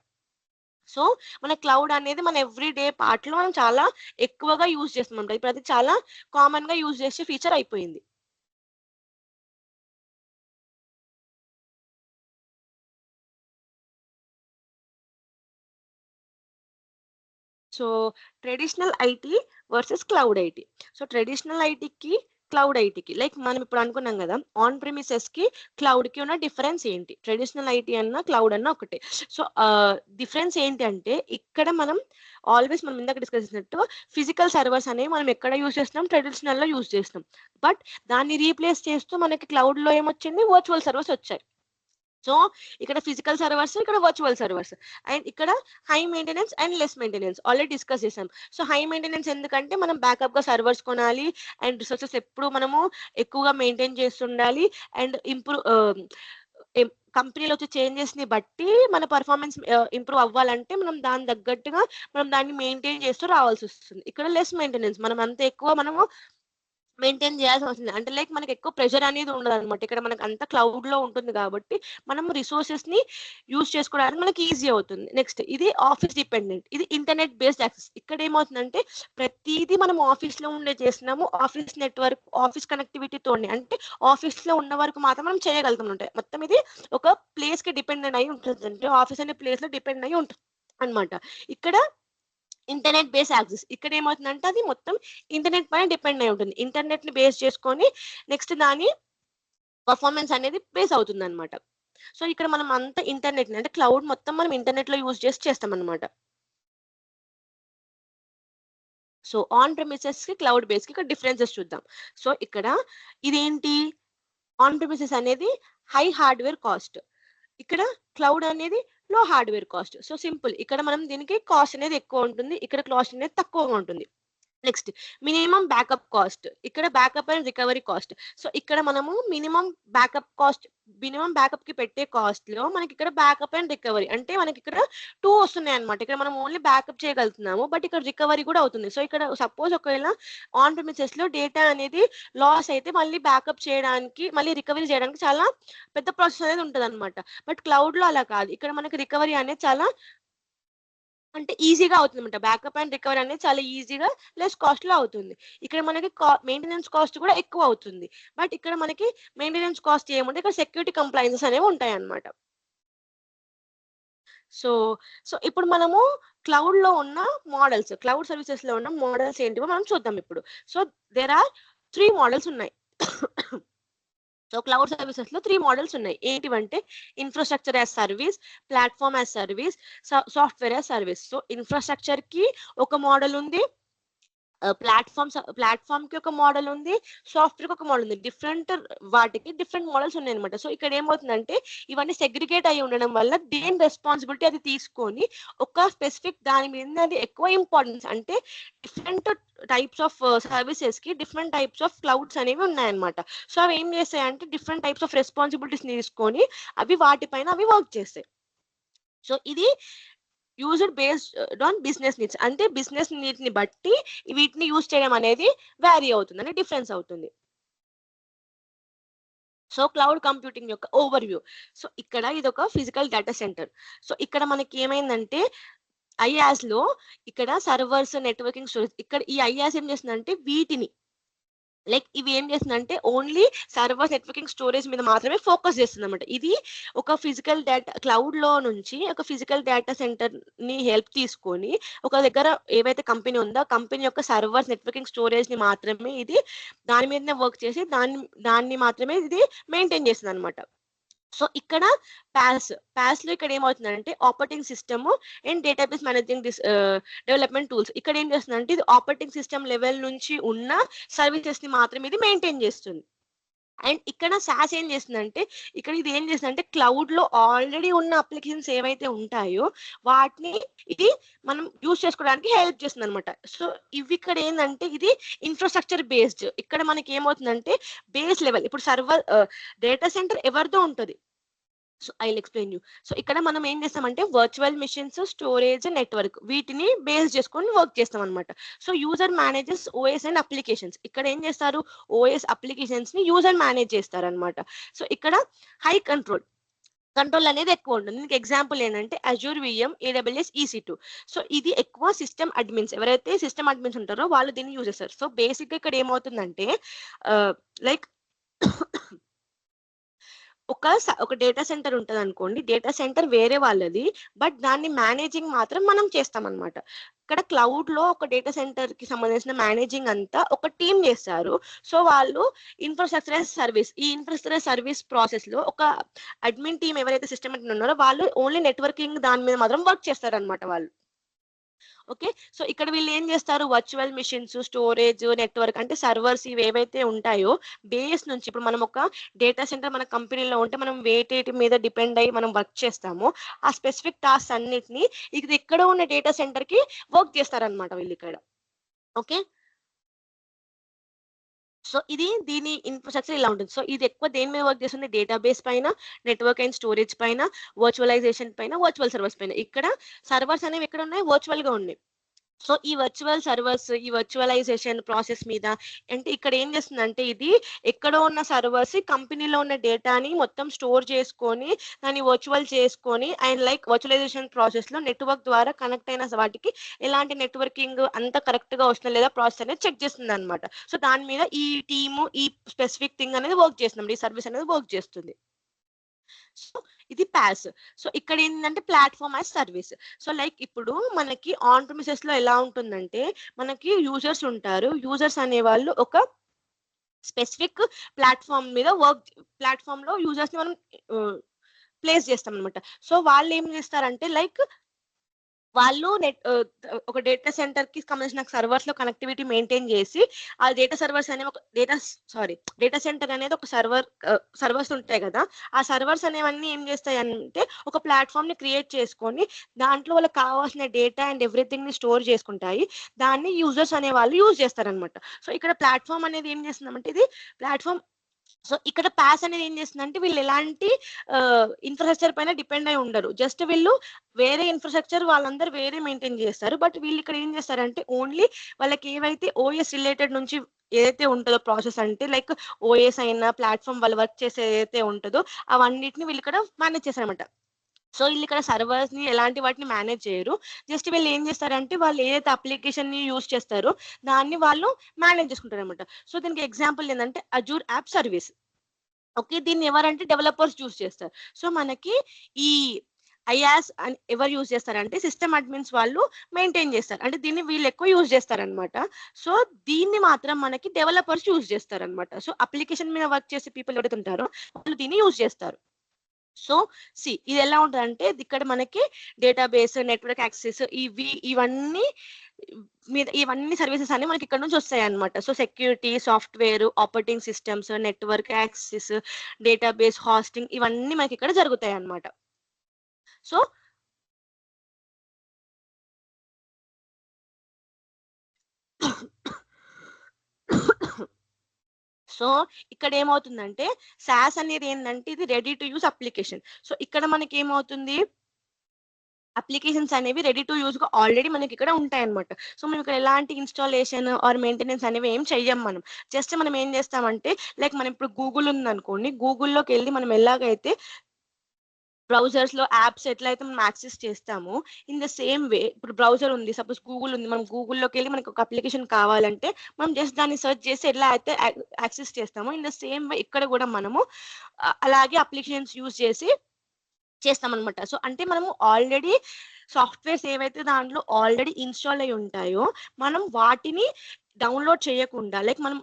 సో, మన క్లౌడ్ అనేది మన ఎవ్రీ డే పార్ట్‌లో మనం చాలా ఎక్కువగా యూజ్ చేస్తున్నాం. ఇప్పుడు అది చాలా కామన్‌గా యూజ్ చేసే ఫీచర్ అయిపోయింది. So traditional IT versus cloud IT. So traditional ఐటీకి క్లౌడ్ ఐటీకి లైక్ మనం ఇప్పుడు అనుకున్నాం కదా, ఆన్ ప్రిమిసెస్ కి క్లౌడ్ కి ఉన్న డిఫరెన్స్ ఏంటి? ట్రెడిషనల్ ఐటీ అన్న క్లౌడ్ అన్న ఒకటే. సో డిఫరెన్స్ ఏంటి అంటే ఇక్కడ మనం ఆల్వేస్ మనం ఇందాక డిస్కస్ చేసినట్టు ఫిజికల్ సర్వర్స్ అనేవి మనం ఎక్కడ యూజ్ చేస్తున్నాం, ట్రెడిషనల్ లో యూజ్ చేస్తున్నాం. బట్ దాన్ని రీప్లేస్ చేస్తూ మనకి క్లౌడ్ లో ఏమొచ్చింది, వర్చువల్ సర్వర్స్ వచ్చాయి. సో ఇక్కడ ఫిజికల్ సర్వర్స్, ఇక్కడ వర్చువల్ సర్వర్స్, అండ్ ఇక్కడ high maintenance and less maintenance already discuss చేసాం. సో హై మెయింటెనెన్స్ ఎందుకంటే మనం బ్యాకప్ గా సర్వర్స్ కొనాలి అండ్ రిసోర్సెస్ ఎప్పుడు మనము ఎక్కువగా మెయింటైన్ చేస్తుండాలి అండ్ కంపెనీలో వచ్చే చేంజెస్ ని బట్టి మన పర్ఫార్మెన్స్ ఇంప్రూవ్ అవ్వాలంటే మనం దాని తగ్గట్టుగా మనం దాన్ని మెయింటైన్ చేస్తూ రావాల్సి వస్తుంది. ఇక్కడ లెస్ మెయింటెనెన్స్, మనం అంత ఎక్కువ మనము మెయింటైన్ చేయాల్సిన అవసరం లేదు. అంటే లైక్ మనకి ఎక్కువ ప్రెషర్ అనేది ఉండదన్నమాట. ఇక్కడ మనకు అంతా క్లౌడ్ లో ఉంటుంది కాబట్టి మనం రిసోర్సెస్ ని యూజ్ చేసుకోవడానికి మనకి ఈజీ అవుతుంది. నెక్స్ట్ ఇది ఆఫీస్ డిపెండెంట్, ఇది ఇంటర్నెట్ బేస్డ్ యాక్సెస్. ఇక్కడ ఏమవుతుందంటే ప్రతిదీ మనం ఆఫీస్ లో ఉండే చేస్తున్నాము, ఆఫీస్ నెట్వర్క్, ఆఫీస్ కనెక్టివిటీతోనే, అంటే ఆఫీస్ లో ఉన్న వరకు మాత్రం మనం చేయగలుగుతాం. ఉంటాయి మొత్తం ఇది ఒక ప్లేస్ కి డిపెండెంట్ అయి ఉంటుంది, అంటే ఆఫీస్ అనే ప్లేస్ లో డిపెండ్ అయి ఉంటుంది అనమాట. ఇక్కడ ఇంటర్నెట్ బేస్ యాక్సెస్, ఇక్కడ ఏమవుతుందంటే అది మొత్తం ఇంటర్నెట్ పైన డిపెండ్ అయి ఉంటుంది. ఇంటర్నెట్ ని బేస్ చేసుకొని నెక్స్ట్ దాని పర్ఫార్మెన్స్ అనేది బేస్ అవుతుంది అనమాట. సో ఇక్కడ మనం అంతా ఇంటర్నెట్ అంటే క్లౌడ్ మొత్తం మనం ఇంటర్నెట్ లో యూజ్ చేసి చేస్తాం అనమాట. సో ఆన్ ప్రెమిసెస్ కి క్లౌడ్ బేస్ కి ఇక్కడ డిఫరెన్సెస్ చూద్దాం. సో ఇక్కడ ఇదేంటి, ఆన్ ప్రెమిసెస్ అనేది హై హార్డ్వేర్ కాస్ట్, ఇక్కడ క్లౌడ్ అనేది లో హార్డ్వేర్ కాస్ట్. సో సింపుల్, ఇక్కడ మనం దీనికి కాస్ట్ అనేది ఎక్కువ ఉంటుంది, ఇక్కడ కాస్ట్ అనేది తక్కువగా ఉంటుంది. నెక్స్ట్ మినిమం బ్యాకప్ కాస్ట్, ఇక్కడ backup and recovery cost. So ఇక్కడ మనము మినిమం బ్యాకప్ కి పెట్టే కాస్ట్ లో మనకి ఇక్కడ బ్యాకప్ అండ్ రికవరీ అంటే మనకి ఇక్కడ 2 వస్తున్నాయి అనమాట. ఇక్కడ మనం ఓన్లీ బ్యాకప్ చేయగలుగుతున్నాము, బట్ ఇక్కడ రికవరీ కూడా అవుతుంది. సో ఇక్కడ సపోజ్ ఒకవేళ ఆన్ ప్రిమిసెస్ లో డేటా అనేది లాస్ అయితే మళ్ళీ బ్యాకప్ చేయడానికి, మళ్ళీ రికవరీ చేయడానికి చాలా పెద్ద ప్రాసెస్ అనేది ఉంటుంది అనమాట. బట్ క్లౌడ్ లో అలా కాదు, ఇక్కడ మనకి రికవరీ అనేది చాలా అంటే ఈజీగా అవుతుంది అనమాట. బ్యాకప్ అండ్ రికవరీ అనేది చాలా ఈజీగా లెస్ కాస్ట్ లో అవుతుంది. ఇక్కడ మనకి మెయింటెనెన్స్ కాస్ట్ కూడా ఎక్కువ అవుతుంది, బట్ ఇక్కడ మనకి మెయింటెనెన్స్ కాస్ట్ ఏముంటే ఇక్కడ సెక్యూరిటీ కంప్లైన్సెస్ అనేవి ఉంటాయి అన్నమాట. సో సో ఇప్పుడు మనము క్లౌడ్ లో ఉన్న మోడల్స్, క్లౌడ్ సర్వీసెస్ లో ఉన్న మోడల్స్ ఏంటివో మనం చూద్దాం ఇప్పుడు. సో దేర్ ఆర్ 3 మోడల్స్ ఉన్నాయి. సో క్లౌడ్ సర్వీసెస్ లో 3 మోడల్స్ ఉన్నాయి. ఏంటివంటే infrastructure as service, platform as service, software as service. So infrastructure కి ఒక మోడల్ ఉంది, ప్లాట్ఫామ్ కి ఒక మోడల్ ఉంది, సాఫ్ట్వేర్ కి ఒక మోడల్ ఉంది. డిఫరెంట్ వాటికి డిఫరెంట్ మోడల్స్ ఉన్నాయి అనమాట. సో ఇక్కడ ఏమవుతుందంటే ఇవన్నీ సెగ్రిగేట్ అయి ఉండడం వల్ల దేని రెస్పాన్సిబిలిటీ అది తీసుకొని ఒక స్పెసిఫిక్ దాని మీద అది ఎక్కువ ఇంపార్టెన్స్, అంటే డిఫరెంట్ టైప్స్ ఆఫ్ సర్వీసెస్ కి డిఫరెంట్ టైప్స్ ఆఫ్ క్లౌడ్స్ అనేవి ఉన్నాయన్నమాట. సో అవి ఏం చేస్తాయంటే డిఫరెంట్ టైప్స్ ఆఫ్ రెస్పాన్సిబిలిటీస్ తీసుకొని అవి వాటిపైన అవి వర్క్ చేస్తాయి. సో ఇది used based on business needs, అంటే బిజినెస్ నీడ్స్ ని బట్టి వీటిని యూజ్ చేయడం అనేది వ్యారీ అవుతుంది, అంటే డిఫరెన్స్ అవుతుంది. సో క్లౌడ్ కంప్యూటింగ్ యొక్క ఓవర్ వ్యూ. సో ఇక్కడ ఇది ఒక ఫిజికల్ డేటా సెంటర్. సో ఇక్కడ మనకి ఏమైందంటే ఐయాస్ లో ఇక్కడ సర్వర్స్, నెట్వర్కింగ్, స్టోరేజ్, ఇక్కడ ఈ ఐయాస్ ఏం చేస్తుందంటే వీటిని లైక్ ఇవి ఏం చేస్తుందంటే ఓన్లీ సర్వర్స్, నెట్వర్కింగ్, స్టోరేజ్ మీద మాత్రమే ఫోకస్ చేస్తుంది అనమాట. ఇది ఒక ఫిజికల్ డేటా క్లౌడ్ లో నుంచి ఒక ఫిజికల్ డేటా సెంటర్ ని హెల్ప్ తీసుకొని ఒక దగ్గర ఏవైతే కంపెనీ ఉందో కంపెనీ యొక్క సర్వర్స్, నెట్వర్కింగ్, స్టోరేజ్ ని మాత్రమే ఇది దాని మీదనే వర్క్ చేసి దాన్ని మాత్రమే ఇది మెయింటైన్ చేస్తుంది అనమాట. సో ఇక్కడ ప్యాస్ లో ఇక్కడ ఏమవుతుందంటే operating system and database managing development tools. ఇక్కడ ఏం చేస్తుందంటే ఇది ఆపరేటింగ్ సిస్టమ్ లెవెల్ నుంచి ఉన్న సర్వీసెస్ ని మాత్రమే ఇది మెయింటైన్ చేస్తుంది. అండ్ ఇక్కడ సాస్ ఏం చేస్తుందంటే ఇక్కడ ఇది ఏం చేస్తుందంటే క్లౌడ్ లో ఆల్రెడీ ఉన్న అప్లికేషన్స్ ఏవైతే ఉంటాయో వాటిని ఇది మనం యూజ్ చేసుకోవడానికి హెల్ప్ చేస్తుంది అనమాట. సో ఇవి ఇక్కడ ఏంటంటే ఇది ఇన్ఫ్రాస్ట్రక్చర్ బేస్డ్. ఇక్కడ మనకి ఏమవుతుందంటే బేస్ లెవెల్, ఇప్పుడు సర్వర్ డేటా సెంటర్ ఎవరిదో ఉంటుంది. So I will explain you. So ఇక్కడ మనం ఏం చేస్తామంటే వర్చువల్ మిషన్స్, స్టోరేజ్, నెట్వర్క్ వీటిని బేస్ చేసుకొని వర్క్ చేస్తాం అనమాట. So user manages OS and applications. ఇక్కడ ఏం చేస్తారు, ఓఎస్ అప్లికేషన్స్ ని యూజర్ మేనేజ్ చేస్తారు అనమాట. సో ఇక్కడ హై కంట్రోల్ అనేది ఎక్కువ ఉంటుంది. దీనికి ఎగ్జాంపుల్ ఏంటంటే Azure VM, AWS, EC2. So ఇది ఎక్కువ సిస్టమ్ అడ్మిన్స్, ఎవరైతే సిస్టమ్ అడ్మిన్స్ ఉంటారో వాళ్ళు దీన్ని యూజ్ చేస్తారు. సో బేసిక్ గా ఇక్కడ ఏమవుతుందంటే లైక్ ఒక డేటా సెంటర్ ఉంటుంది అనుకోండి, డేటా సెంటర్ వేరే వాళ్ళది, బట్ దాన్ని మేనేజింగ్ మాత్రం మనం చేస్తాం అనమాట. ఇక్కడ క్లౌడ్‌లో ఒక డేటా సెంటర్‌కి సంబంధించిన మేనేజింగ్ అంతా ఒక టీమ్ చేస్తారు. సో, వాళ్ళు ఇన్‌ఫ్రాస్ట్రక్చర్ యాస్ సర్విస్. ఈ ఇన్‌ఫ్రాస్ట్రక్చర్ యాస్ సర్విస్ ప్రాసెస్‌లో ఒక అడ్మిన్ టీమ్ ఎవరైతే సిస్టమ్ అడ్మిన్ ఉన్నారో వాళ్ళు ఓన్లీ నెట్వర్కింగ్ దాని మీద మాత్రం వర్క్ చేస్తారనమాట వాళ్ళు. ఓకే. సో, ఇక్కడ వీళ్ళేం జేస్తారు వర్చువల్ మిషన్స్, స్టోరేజ్, నెట్వర్క్ అంటే సర్వర్స్ ఇవేవైతే ఉంటాయో బేస్ నుంచి ఇప్పుడు మనం ఒక డేటా సెంటర్ మన కంపెనీలో ఉంటే మనం వేటేటి మీద డిపెండ్ అయ్యి మనం వర్క్ చేస్తామో, ఆ స్పెసిఫిక్ టాస్క్స్ అన్నిటిని ఇది ఎక్కడో ఉన్న డేటా సెంటర్‌కి వర్క్ చేస్తారనమాట వీళ్ళిక్కడ. ఓకే. సో, దీని ఇన్‌ఫ్రాస్ట్రక్చర్ ఇలా ఉంటుంది. సో, ఇది ఎక్కువ దేని మీద వర్క్ చేస్తుంది? డేటాబేస్ పైన, నెట్వర్క్ అండ్ స్టోరేజ్ పైన, వర్చువలైజేషన్ పైన, వర్చువల్ సర్వర్స్ పైన. ఇక్కడ సర్వర్స్ అనేవి ఎక్కడున్నాయి? వర్చువల్‌గా ఉన్నాయి. సో, ఈ వర్చువల్ సర్వర్స్, ఈ వర్చువలైజేషన్ ప్రాసెస్ మీద అంటే ఇక్కడ ఏం చేస్తుందంటే ఇది ఎక్కడో ఉన్న సర్వర్స్ కంపెనీలో ఉన్న డేటాని మొత్తం స్టోర్ చేసుకొని, దాన్ని వర్చువల్ చేసుకొని అండ్ లైక్ వర్చువలైజేషన్ ప్రాసెస్‌లో నెట్వర్క్ ద్వారా కనెక్ట్ అయిన వాటికి ఎలాంటి నెట్వర్కింగ్ అంతా కరెక్ట్‌గా వస్తుందా లేదా ప్రాసెస్ అనేది చెక్ చేస్తుందనమాట. సో, దాని మీద ఈ టీము, ఈ స్పెసిఫిక్ థింగ్ అనేది వర్క్ చేస్తుంది. ఈ సర్విస్ అనేది వర్క్ చేస్తుంది. సో, ఇది పాస్. సో, ఇక్కడేంటంటే platform as service. So, like ఇప్పుడు మనకి ఆన్ ప్రిమిసెస్‌లో ఎలా ఉంటుందంటే, మనకి యూజర్స్ ఉంటారు. యూజర్స్ అనేవాళ్ళు ఒక స్పెసిఫిక్ ప్లాట్‌ఫార్మ్‌లో యూజర్స్‌ని మనం ఆహ్, ప్లేస్ చేస్తామనమాట. సో, వాళ్ళేం చేస్తారంటే లైక్ వాళ్ళు ఒక డేటా సెంటర్‌కి సంబంధించిన సర్వర్స్‌లో కనెక్టివిటీ మెయింటైన్ జేసి, ఆ డేటా సర్వర్స్ అనేవి ఒక డేటా సెంటర్ అనేది ఒక సర్వర్స్ ఉంటాయి గదా! ఆ సర్వర్స్ అనేవన్నీ ఏం జేస్తాయంటే, ఒక ప్లాట్‌ఫార్మ్‌ని క్రియేట్ చేసుకొని, దాంట్లో వాళ్ళకి కావాల్సిన డేటా అండ్ ఎవ్రీథింగ్‌ని స్టోర్ చేసుకుంటాయి. దాన్ని యూజర్స్ అనేవాళ్ళు యూజ్ చేస్తారనమాట. సో, ఇక్కడ ప్లాట్‌ఫార్మ్ అనేది ఏం చేస్తుందంటే, ఇది ప్లాట్‌ఫార్మ్ సో, ఇక్కడ పాస్ అనేది ఏం చేస్తుందంటే వీళ్ళు ఎలాంటి ఇన్‌ఫ్రాస్ట్రక్చర్ పైన డిపెండ్ అయి ఉండరు. జస్ట్ వీళ్ళు వేరే ఇన్‌ఫ్రాస్ట్రక్చర్ వాళ్ళందరూ వేరే మెయింటైన్ చేస్తారు. బట్ వీళ్ళు ఇక్కడ ఏం చేస్తారంటే ఓన్లీ వాళ్ళకి ఏవైతే ఓఎస్ రిలేటెడ్ నుంచి ఏదైతే ఉంటదో ప్రాసెస్ అంటే లైక్ ఓఎస్ అయినా ప్లాట్‌ఫార్మ్ వాళ్ళు వర్క్ చేసేది ఏదైతే ఉంటదో అవన్నిటిని వీళ్ళిక్కడ మేనేజ్ చేస్తారనమాట. సో, ఈళ్ళిక్కడ సర్వర్స్‌ని ఎలాంటి వాటిని మేనేజ్ చేయరు. జస్ట్ వీళ్ళేం చేస్తారంటే, వాళ్ళు ఏదైతే అప్లికేషన్‌ని యూజ్ చేస్తారో, దాన్ని వాళ్ళు మేనేజ్ చేసుకుంటారనమాట. సో, దీనికి ఎగ్జాంపుల్ ఏందంటే, అజూర్ యాప్ సర్విస్. ఓకే. దీన్ని ఎవరంటే డెవలపర్స్ యూజ్ చేస్తారు. సో, మనకి ఈ ఐయాస్ అని ఎవరు యూజ్ చేస్తారంటే, సిస్టమ్ అడ్మిన్స్ వాళ్ళు మెయింటైన్ చేస్తారు. అంటే దీన్ని వీళ్ళెక్కువ యూజ్ చేస్తారనమాట. సో, దీన్ని మాత్రం మనకి డెవలపర్స్ యూజ్ చేస్తారనమాట. సో, అప్లికేషన్ మీద వర్క్ చేసే పీపుల్ ఎవరైతే ఉంటారో, వాళ్ళు దీన్ని యూజ్ చేస్తారు. సో, ఇదెలా ఉంటదంటే ఇక్కడ మనకి డేటాబేస్, నెట్వర్క్ యాక్సెస్ ఇవన్నీ సర్వీసెస్ అన్నీ మనకి ఇక్కడ నుంచి వస్తాయన్నమాట. So, security, software, operating systems, network access, database hosting ఇవన్నీ మనకిక్కడ జరుగుతాయన్నమాట. సో సో, ఇక్కడేమవుతుందంటే సాస్ అనేది ఏందంటే ఇది ready to use application. So, ఇక్కడ మనకేమవుతుంది అప్లికేషన్స్ అనేవి రెడీ టు యూజ్‌గా ఆల్రెడీ మనకిక్కడ ఉంటాయన్నమాట. సో, మనం ఇక్కడ ఎలాంటి ఇన్‌స్టాలేషన్ ఆర్ మెయింటెనెన్స్ అనేవి ఏం చెయ్యం మనం. జస్ట్ మనం ఏం చేస్తామంటే లైక్ మనం ఇప్పుడు గూగుల్ ఉందనుకోండి. గూగుల్‌లోకెళ్ళి మనం ఎలాగైతే బ్రౌజర్స్‌లో యాప్స్ ఎట్లయితే మనం యాక్సెస్ చేస్తామో, ఇన్ ద సేమ్ వే ఇప్పుడు బ్రౌజర్ ఉంది. సపోజ్ గూగుల్ ఉంది. మనం గూగుల్‌లోకెళ్ళి మనకు ఒక అప్లికేషన్ కావాలంటే, మనం జస్ట్ దాన్ని సెర్చ్ చేసి ఎలా అయితే యాక్సెస్ చేస్తామో, ఇన్ ద సేమ్ వే ఇక్కడ గూడా మనము అలాగే అప్లికేషన్స్ యూజ్ చేసి చేస్తామనమాట. సో, అంటే మనము ఆల్రెడీ సాఫ్ట్‌వేర్స్ ఏవైతే దాంట్లో ఆల్రెడీ ఇన్‌స్టాల్ అయ్యి ఉంటాయో, మనం వాటిని డౌన్‌లోడ్ చేయకుండా లైక్ మనం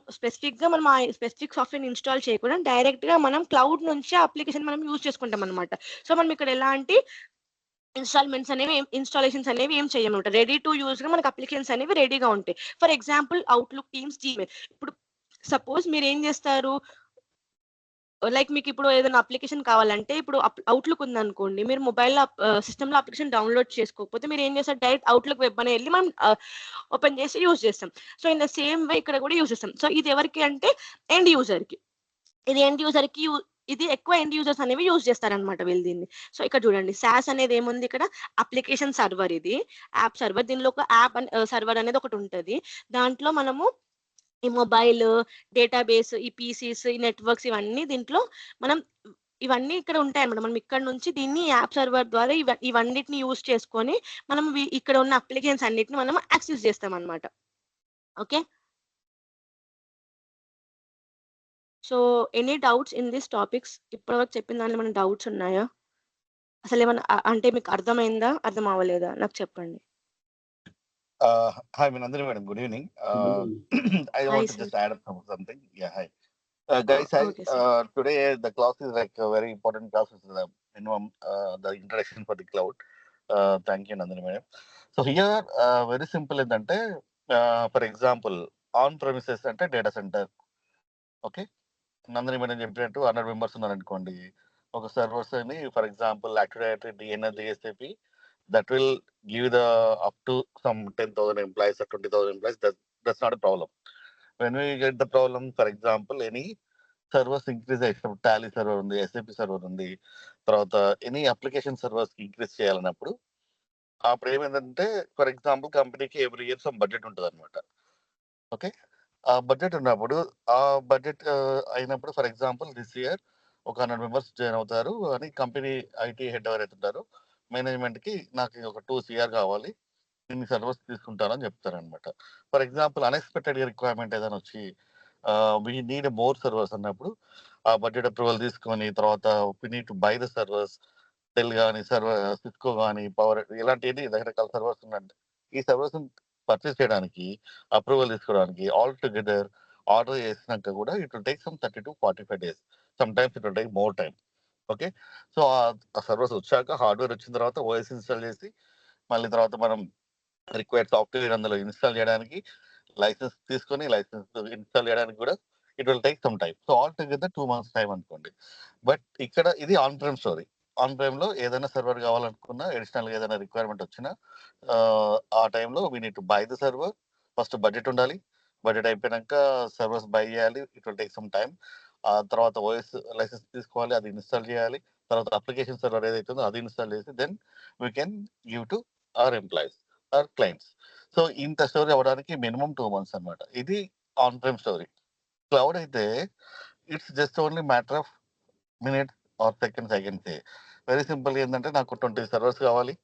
మనం ఆ స్పెసిఫిక్ సాఫ్ట్‌వేర్‌ని ఇన్‌స్టాల్ చేయకుండా డైరెక్ట్‌గా మనం క్లౌడ్ నుంచి ఆ అప్లికేషన్ మనం యూజ్ చేసుకుంటామనమాట. సో, మనం ఇక్కడ ఎలాంటి ఇన్‌స్టాలేషన్స్ అనేవి ఏం చెయ్యమనమాట. రెడీ టు యూజ్‌గా మనకు అప్లికేషన్స్ అనేవి రెడీగా ఉంటాయి. For example Outlook, teams, Gmail. ఇప్పుడు సపోజ్ మీరేం జేస్తారు లైక్ మీకిప్పుడు ఏదైనా అప్లికేషన్ కావాలంటే, ఇప్పుడు ఔట్‌లుక్ ఉందనుకోండి. మీరు మొబైల్‌లో సిస్టమ్‌లో అప్లికేషన్ డౌన్‌లోడ్ చేసుకోకపోతే మీరేం చేస్తారు డైరెక్ట్ ఔట్‌లుక్ వెబ్ అనే ఎళ్లి మనం ఓపెన్ చేసి యూజ్ చేస్తాం. So, in the same way ఇక్కడ కూడా యూజ్ చేస్తాం. సో, ఇది ఎవరికి అంటే ఎండ్ యూజర్‌కి. ఇది ఎండ్ యూజర్‌కి ఇది ఎక్కువ ఎండ్ యూజర్స్ అనేవి యూజ్ చేస్తారనమాట వీళ్ళు దీన్ని. సో, ఇక్కడ చూడండి సాస్ అనేది ఏముంది ఇక్కడ అప్లికేషన్ సర్వర్ ఇది. App server. దీనిలో ఒక సర్వర్ అనేది ఒకటుంటది. దాంట్లో మనము ఈ మొబైల్, డేటాబేస్, ఈ పీసీస్, ఈ నెట్వర్క్స్ ఇవన్నీ దీంట్లో మనం ఇవన్నీ ఇక్కడ ఉంటాయన్నమాట. మనం ఇక్కడ నుంచి దీన్ని యాప్ సర్వర్ ద్వారా ఇవన్నిటిని యూజ్ చేసుకొని మనం ఇక్కడ ఉన్న అప్లికేషన్స్ అన్నిటిని మనం యాక్సెస్ చేస్తామన్నమాట. Okay. So, any doubts in this topics? ఇప్పటివరకు చెప్పిన దాంట్లో ఏమైనా డౌట్స్ ఉన్నాయా? అసలేమన్నా అంటే మీకు అర్థమైందా? అర్థం అవ్వలేదా? నాకు చెప్పండి. Hi, Nandini madam. Good evening. I hi want to sir. just add up something. Yeah, hi. Guys, hi. Okay sir. Today the class is like a very important class. Is the minimum the introduction for the cloud. Thank you, Nandini madam. So here, very simple ఏంటంటే, for example, on premises అంటే data center. Okay, Nandini madam చెప్పినట్టు 100 members ఉన్నారనుకోండి, ఒక servers అని for example active directory DNS DSAP that will give the up to some 10,000 employees or 20,000 employees. That's not a problem. When we get the problem, for example, any servers increase అయినప్పుడు Tally server ఉంది, SAP server ఉంది, తర్వాత any application servers increase చేయాలన్నప్పుడు అప్పుడు ఏమైందంటే, for example కంపెనీకి every year some budget ఉంటుంది అనమాట. Okay, ఆ బడ్జెట్ ఉన్నప్పుడు ఆ బడ్జెట్ అయినప్పుడు ఫర్ ఎగ్జాంపుల్ దిస్ ఇయర్ ఒక 100 మెంబర్స్ జాయిన్ అవుతారు అని కంపెనీ ఐటీ హెడ్ ఎవరైతే ఉంటారో మేనేజ్మెంట్కి నాకు ఒక 2 CR కావాలి, ఇన్ని సర్వర్స్ తీసుకుంటారని చెప్తారనమాట. ఫర్ ఎగ్జాంపుల్ అన్ఎక్స్పెక్టెడ్ రిక్వైర్మెంట్ ఏదైనా వచ్చి వీ నీడ్ మోర్ సర్వర్స్ అన్నప్పుడు ఆ బడ్జెట్ అప్రూవల్ తీసుకొని తర్వాత we need to buy the servers, Dell కానీ సర్వర్ సిస్కో కానీ పవర్ ఇలాంటి రకరకాల సర్వర్స్ ఉన్నాయంటే ఈ సర్వర్స్ పర్చేస్ చేయడానికి అప్రూవల్ తీసుకోవడానికి ఆల్ టుగెదర్ ఆర్డర్ చేసినాక కూడా it will take some 30 to 45 days. Sometimes it will take more time. Okay, so ఆ సర్వర్స్ వచ్చాక హార్డ్వేర్ వచ్చిన తర్వాత ఓఎస్ ఇన్స్టాల్ చేసి మళ్ళీ తర్వాత మనం రిక్వైర్డ్ సాఫ్ట్వేర్ అందులో ఇన్స్టాల్ చేయడానికి లైసెన్స్ తీసుకొని లైసెన్స్ ఇన్స్టాల్ చేయడానికి కూడా it will take some time. So all together 2 months time అనుకోండి. బట్ ఇక్కడ ఇది on prime story. On prime లో ఏదైనా సర్వర్ కావాలనుకున్నా అడిషనల్ గా ఏదైనా రిక్వైర్మెంట్ వచ్చినా ఆ టైంలో we need to buy the server. First budget ఉండాలి, బడ్జెట్ అయిపోయాక సర్వర్స్ బై చేయాలి, it will take some time. ఆ తర్వాత ఓఎస్ లైసెన్స్ తీసుకోవాలి, అది ఇన్స్టాల్ చేయాలి, తర్వాత అప్లికేషన్ సర్వర్ ఏదైతే ఉందో అది ఇన్స్టాల్ చేసి then we can give to our employees or clients. So ఇంత స్టోరీ అవ్వడానికి మినిమం 2 months అనమాట. ఇది ఆన్ ప్రైమ్ స్టోరీ. క్లౌడ్ అయితే it's just only matter of minutes or seconds I can say. Very simple ఏంటంటే నాకు 20 servers కావాలి,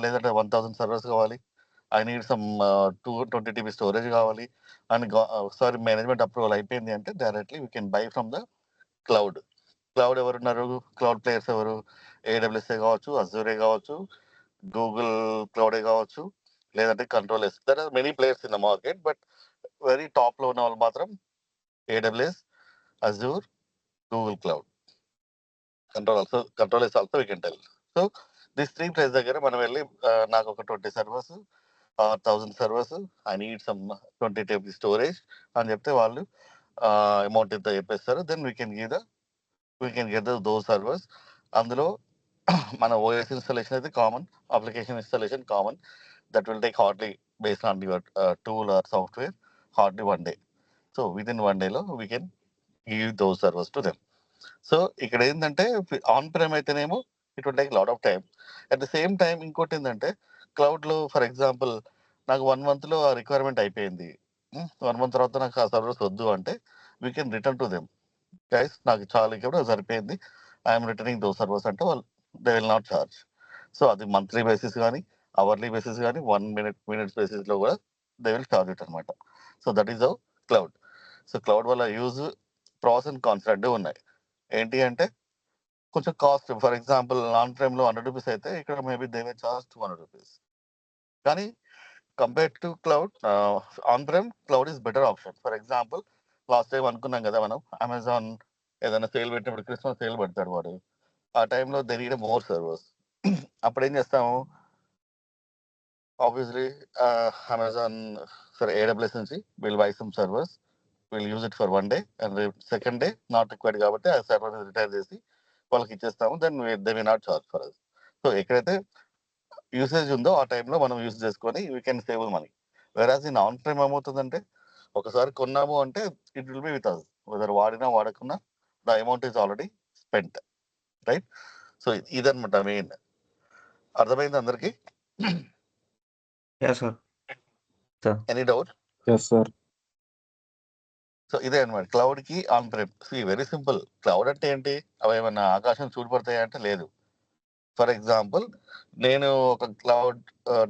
లేదంటే 1000 servers కావాలి, I need some 20 TB storage కావాలి అని ఒకసారి మేనేజ్మెంట్ అప్రూవల్ అయిపోయింది అంటే directly we can buy from the cloud. Cloud ఎవరున్నారు, క్లౌడ్ ప్లేయర్స్ ఎవరు, ఏడబ్ల్యూఎస్ఏ కావచ్చు, అజూరే కావచ్చు, గూగుల్ క్లౌడే కావచ్చు, లేదంటే control S. There are many players in the market, but very top లో ఉన్న వాళ్ళు మాత్రం AWS, Azure, Google cloud, control S also we can tell. So this 3 place దగ్గర మనం వెళ్ళి నాకు ఒక 20 servers 1000 servers, I need some 20 TB storage అని చెప్తే వాళ్ళు అమౌంట్ ఎంత చెప్పేస్తారు. Then we can get those servers. అందులో మన ఓఎస్ ఇన్స్టాలేషన్ అయితే common, application installation common. That will take hardly based on your tool or software hardly 1 day. So within 1 dayలో we can give those servers to them. So ఇక్కడ ఏంటంటే on prime అయితేనేమో it will take lot of time. At the same time ఇంకోటి ఏంటంటే క్లౌడ్లో for example నాకు 1 monthలో ఆ requirement అయిపోయింది, 1 month తర్వాత నాకు ఆ సర్వర్స్ వద్దు అంటే we can return to them. Guys నాకు చాలా ఇక్కడ సరిపోయింది, ఐఎమ్ రిటర్నింగ్ దోస్ సర్వర్స్ అంటే వాళ్ళు they will not charge. So అది మంత్లీ బేసిస్ కానీ అవర్లీ బేసిస్ కానీ 1 minutes బేసిస్లో కూడా దే విల్ ఛార్జ్ ఇట్ అనమాట. So that is how cloud. So cloud వల్ల యూజ్ ప్రాస్ అండ్ కాన్స్ రెండు ఉన్నాయి. ఏంటి అంటే కొంచెం కాస్ట్, ఫర్ ఎగ్జాంపుల్ ఆన్ ప్రైమ్లో 100 రూపీస్ అయితే ఇక్కడ maybe they may charge 200 rupees. కానీ compare to cloud, on prime cloud is better option. For example last time అనుకున్నాం కదా మనం, అమెజాన్ ఏదైనా సేల్ పెట్టినప్పుడు క్రిస్మస్ సేల్ పెడతాడు వాడు, ఆ టైంలో దే నీడ్ మోర్ సర్వర్స్. అప్పుడు ఏం చేస్తాము, ఆబ్వియస్లీ అమెజాన్ సరే ఏడబ్ల్యూఎస్ నుంచి will buy some servers, will use it for 1 day and second day not required కాబట్టి ఆ సర్వర్ రిటైర్ చేసి వాళ్ళకి ఇచ్చేస్తాము. Then they may not charge for us. So ఎక్కడైతే యూసేజ్ ఉందో ఆ టైంలో మనం యూజ్ చేసుకొని we can save money. Whereas in on prime ఏమవుతుందంటే ఒకసారి కొన్నాము అంటే it will be with us, whether వాడినా వాడకున్నా the amount is already spent, right? So ఇదనమాట మెయిన్. అర్థమైంది అందరికి? Yes, sir. Sir. Any doubt? Yes sir. So ఇదే అనమాట క్లౌడ్ కి on prime. Very simple. Cloud అంటే ఏంటి, అవి ఏమన్నా ఆకాశం చూడబడతాయా అంటే లేదు. ఫర్ ఎగ్జాంపుల్ నేను ఒక క్లౌడ్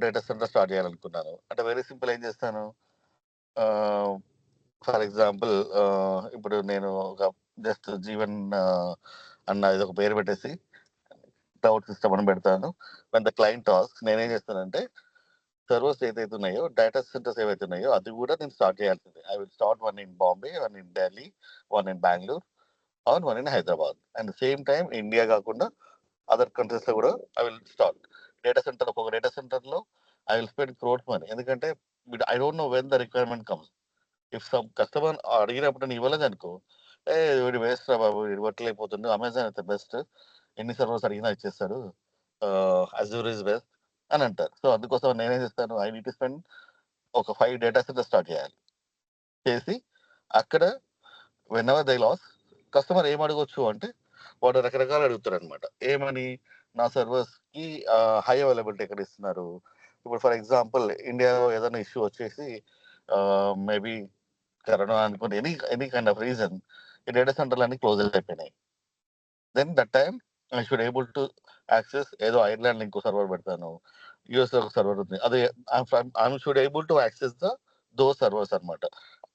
డేటా సెంటర్ స్టార్ట్ చేయాలనుకున్నాను అంటే వెరీ సింపుల్. ఏం చేస్తాను, ఫర్ ఎగ్జాంపుల్ ఇప్పుడు నేను ఒక జస్ట్ జీవన్ అన్న ఇది ఒక పేరు పెట్టేసి క్లౌడ్ సిస్టమ్ అని పెడతాను. వెన్ ద క్లయింట్ టాస్క్ నేనేం చేస్తానంటే సర్వర్స్ ఏదైతే ఉన్నాయో, డేటా సెంటర్స్ ఏవైతే ఉన్నాయో అది కూడా నేను స్టార్ట్ చేయాల్సిందే. I will start one in Bombay, one in Delhi, one in Bengaluru or one in Hyderabad. And same time India కాకుండా అదర్ కంట్రీస్‌లో కూడా ఐ విల్ స్టార్ట్. ఒక్కొక్క డేటా సెంటర్‌లో I will spend crores money. ఎందుకంటే I don't know when the requirement comes. If some customer అడిగినప్పుడు నేను ఇవ్వలేదనుకో, వీడు వేస్ట్ రా బాబు! వీడు వర్క్ అమెజాన్ అయితే బెస్ట్. ఎన్ని సర్వర్స్ అడిగినా ఇచ్చేస్తాడు. అజూర్ ఈస్ బెస్ట్ అని అంటారు. సో, అందుకోసం నేనేం చేస్తాను, ఐ నీడ్ టు స్పెండ్ ఒక 5 డేటా సెంటర్స్ స్టార్ట్ చేయాలి. చేసి అక్కడ వెనెవర్ దే లాస్, కస్టమర్ ఏం అడగొచ్చు అంటే, వాడు రకరకాలు అడుగుతాడనమాట. ఏమని? నా సర్వర్స్‌కి హై అవైలబిలిటీ ఎక్కడ ఇస్తున్నారు? ఇప్పుడు ఫర్ ఎగ్జాంపుల్ ఇండియాలో ఏదైనా ఇష్యూ వచ్చేసి మేబీ కరోనా అనుకోని ఎనీ కైండ్ ఆఫ్ రీజన్ ఈ డేటా సెంటర్‌లన్నీ క్లోజ్ అయిపోయినాయి. Then that time I should able to access ఏదో ఐర్లాండ్‌లో ఇంకో సర్వర్ పెడతాను. యూఎస్‌లో ఒక సర్వర్ ఉంది. అది I should able to access those servers అన్నమాట.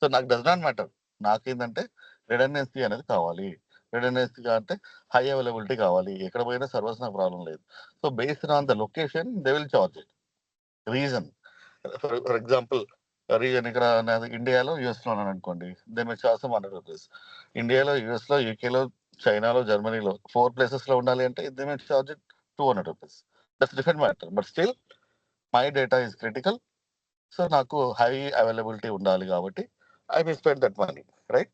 సో, నాకు డస్ నాట్ మ్యాటర్. నాకేందంటే రిడెండెన్సీ అనేది కావాలి. రిడెండెన్సీగా అంటే హై అవైలబిలిటీ కావాలి. ఎక్కడ పోయినా సర్వర్స్ నాకు ప్రాబ్లమ్ లేదు. So, based on the location they will charge it. Reason for for example reason ఇక్కడ నాది ఇండియాలో, యూఎస్‌లో ఉన్నాననుకోండి. They may charge some rupees. ఇండియాలో, యూఎస్‌లో, యూకేలో, చైనాలో, జర్మనీలో 4 ప్లేసెస్‌లో ఉండాలి అంటే దే మే చార్జ్ ఇట్ రూ. 200. That's different matter. But still my data is critical. So, నాకు హై అవైలబిలిటీ ఉండాలి కాబట్టి I will spend that money. Right?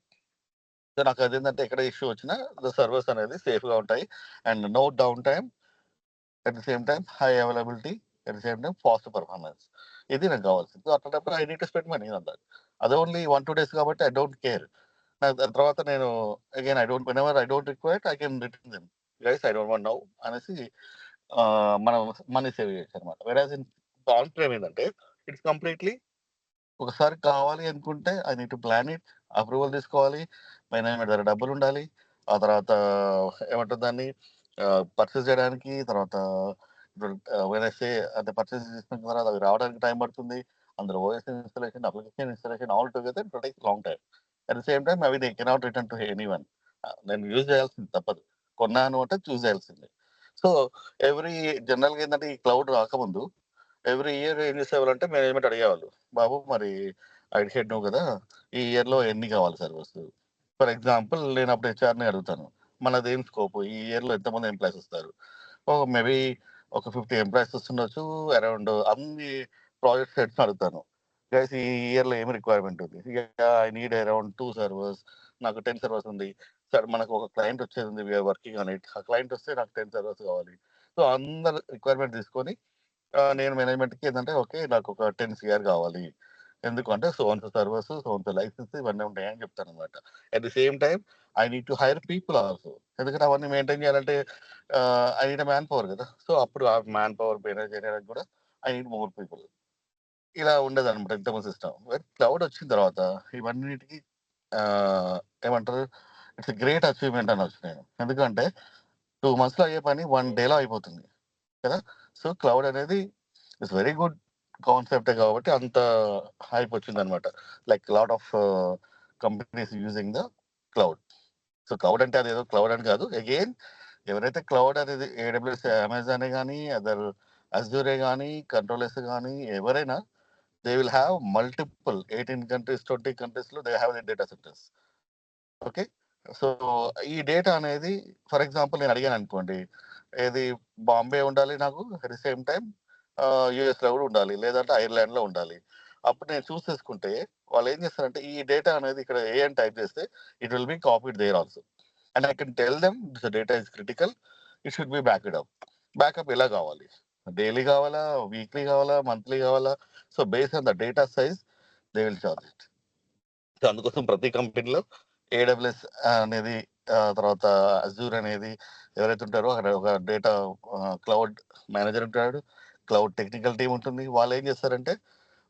So, నాకు అదేంటంటే ఎక్కడ ఇష్యూ వచ్చినా ద సర్వర్స్ అనేది సేఫ్‌గా ఉంటాయి. And no downtime, at the same time high availability, at the same time fast performance. ఇది నాకు కావాల్సింది. సో, అట్లాంటప్పుడు I need to spend money on that. అది ఓన్లీ 1, 2 డేస్ కాబట్టి ఐ డోంట్ కేర్. దాని తర్వాత నేను again whenever I don't require I can return them. Guys I don't want now అనేసి మనం మనీ సేవ్ చేయొచ్చనమాట. వెరాజ్ ఇన్ ఆన్ ప్రేమ్ ఏందంటే ఇట్స్ కంప్లీట్‌లీ ఒకసారి కావాలి అనుకుంటే I need to plan it. Approval తీసుకోవాలి. మేనేజ్‌మెంట్ దగ్గర డబ్బులుండాలి. ఆ తర్వాత ఏమంటారు దాన్ని, పర్చేజ్ చేయడానికి, తర్వాత ఇప్పుడు వెన్ ఐ సే అంటే పర్చేజ్ చేసుకున్న తర్వాత అవి రావడానికి టైం పడుతుంది. అందులో OS installation, application installation all together it will take long time. At the same time అవి they cannot return to anyone. నేను యూజ్ చేయాల్సింది తప్పదు. కొన్నాను అంటే చూజ్ చేయాల్సిందే. సో, ఎవ్రీ జనరల్‌గా ఏందంటే ఈ క్లౌడ్ రాకముందు ఎవ్రీ ఇయర్ ఏం చేసేవాళ్ళంటే మేనేజ్‌మెంట్ అడిగేవాళ్ళు. బాబు మరి ఐటీ హెడ్ నువ్వు కదా! ఈ ఇయర్‌లో ఎన్ని కావాలి సర్వర్స్? ఫర్ ఎగ్జాంపుల్ నేనప్పుడు హెచ్ఆర్‌ని అడుగుతాను. మనదేం స్కోప్? ఈ ఇయర్‌లో ఎంతమంది ఎంప్లాయీస్ వస్తారు? మేబీ ఒక 50 ఎంప్లాయీస్ వస్తుండొచ్చు. అరౌండ్ అన్ని ప్రాజెక్ట్ హెడ్స్‌ని అడుగుతాను. గైస్ ఈ ఇయర్‌లో ఏమి రిక్వైర్మెంట్ ఉంది? I need around 2 servers. నాకు 10 సర్వర్స్ ఉంది. సరే మనకు ఒక క్లయింట్ వచ్చేది ఉంది. We are working on it. ఆ క్లయింట్ వస్తే నాకు 10 సర్వర్స్ కావాలి. సో, అందరి రిక్వైర్మెంట్ తీసుకొని నేను మేనేజ్‌మెంట్‌కి ఏందంటే ఓకే. నాకొక 10 సీఆర్ కావాలి. ఎందుకంటే so and so servers, so and so license ఇవన్నీ ఉంటాయని చెప్తాననమాట. At the same time I need to hire people also. ఎందుకంటే అవన్నీ మెయింటైన్ చేయాలంటే I need a man power కదా! సో అప్పుడు ఆ మ్యాన్ పవర్ మేనేజ్ చేయడానికి కూడా ఐ నీడ్ మోర్ పీపుల్. ఇలా ఉండేదనమాట ఇంతకుముందు సిస్టమ్. క్లౌడ్ వచ్చిన తర్వాత ఇవన్నిటికి ఏమంటారు, ఇట్స్ ఎ గ్రేట్ అచీవ్‌మెంట్ అనొచ్చు నేను. ఎందుకంటే 2 మంత్స్‌లో అయ్యే పని 1 డేలో అయిపోతుంది కదా! సో క్లౌడ్ అనేది ఇట్స్ వెరీ గుడ్ కాన్సెప్టే కాబట్టి అంత హైప్ వచ్చిందనమాట. Like lot of companies using the cloud. So, cloud అంటే అదేదో క్లౌడ్ అని కాదు. అగైన్ ఎవరైతే క్లౌడ్ అనేది ఏడబ్ల్యూఎస్, అమెజానే గాని, అదర్ అజూరే గాని, కంట్రోలర్స్ గాని ఎవరైనా they will have multiple 18 countries, 20 కంట్రీస్‌లో they have the data centres. Okay. So, ఈ డేటా అనేది ఫర్ ఎగ్జాంపుల్ నేను అడిగాననుకోండి. ఏది బాంబే ఉండాలి నాకు. అట్ ది సేమ్ టైమ్ యూఎస్‌లో కూడా ఉండాలి. లేదంటే ఐర్లాండ్‌లో ఉండాలి. అప్పుడు నేను చూస్ చేసుకుంటే వాళ్ళేం చేస్తారంటే ఈ డేటా అనేది ఇక్కడ ఏ అని టైప్ చేస్తే it will be copied there also. And I can tell them this data is critical. It should be backed up. Backup ఎలా కావాలి? డైలీ కావాలా? వీక్లీ కావాలా? మంత్లీ కావాలా? So, based on the data size they will charge it. So, అందుకోసం ప్రతి కంపెనీలో AWS అనేది, తర్వాత అజూర్ అనేది ఎవరైతే ఉంటారో అక్కడ ఒక డేటా క్లౌడ్ మేనేజర్ ఉంటాడు. క్లౌడ్ టెక్నికల్ టీమ్ ఉంటుంది. వాళ్ళేం చేస్తారంటే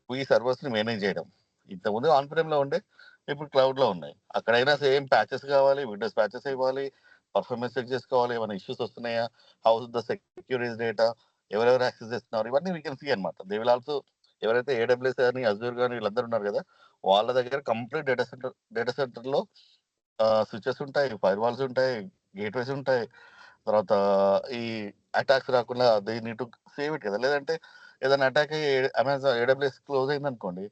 ఈ సర్వర్స్‌ని మేనేజ్ చేయడం. ఇంతకుముందు ఆన్ ప్రేమ్‌లో ఉండే, ఇప్పుడు క్లౌడ్‌లో ఉన్నాయి. అక్కడైనా సేమ్ ప్యాచెస్ కావాలి, విండోస్ ప్యాచెస్ ఇవ్వాలి, పర్ఫార్మెన్స్ చెక్ చేసుకోవాలి, ఏమైనా ఇష్యూస్ వస్తున్నాయా, how is the securities data, ఎవరెవరు యాక్సెస్ చేస్తున్నారు, ఇవన్నీ వీ కెన్ సీ అనమాట. దే విల్ ఆల్సో ఎవరైతే ఏడబ్ల్యూఎస్ గాని, అజూర్ గాని వీళ్ళందరూ ఉన్నారు కదా! వాళ్ళ దగ్గర కంప్లీట్ డేటా సెంటర్‌లో స్విచెస్ ఉంటాయి, ఫైర్‌వాల్స్ ఉంటాయి, గేట్‌వేస్ ఉంటాయి. తర్వాత ఈ అటాక్స్ రాకుండా they need to save it కదా! లేదంటే ఏదైనా అటాక్ అయ్యి అమెజాన్ AWS క్లోజ్ అయిందనుకోండి,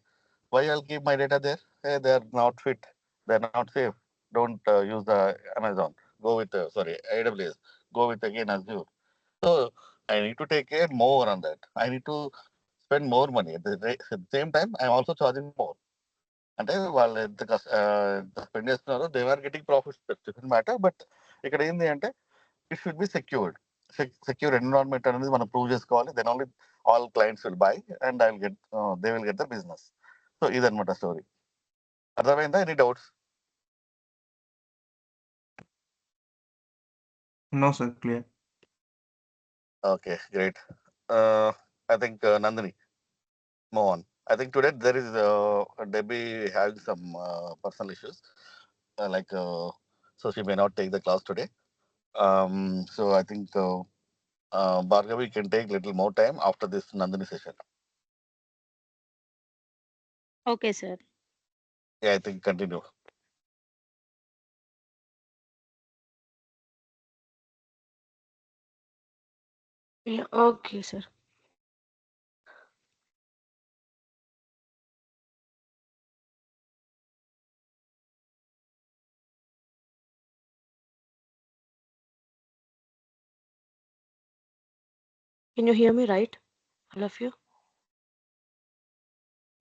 why I'll keep my data there? Hey, they're not fit, they're not safe. Don't use the Amazon. Go with AWS. Go with again Azure. So I need to take care more on that. I need to spend more money. At the same time, I'm also charging more. అంటే వాళ్ళు ఎంత spend చేస్తున్నారో they are getting profits, different matter. But ఇక్కడ ఏంటి అంటే it should be secured. Secure environment అనేది మనం prove చేసుకోవాలి. Then only all clients will buy and I will get they will get the business. So ఇదనమాట story. అర్థమైందా? Any doubts? No, sir. Clear. Okay, great. I think Nandini, move on. I think today there is Debbie having some personal issues, so she may not take the class today. So I think Bhargavi can take little more time after this Nandini session. Okay, sir. Yeah, I think continue. Yeah, okay, sir. Can you hear me right, all of you?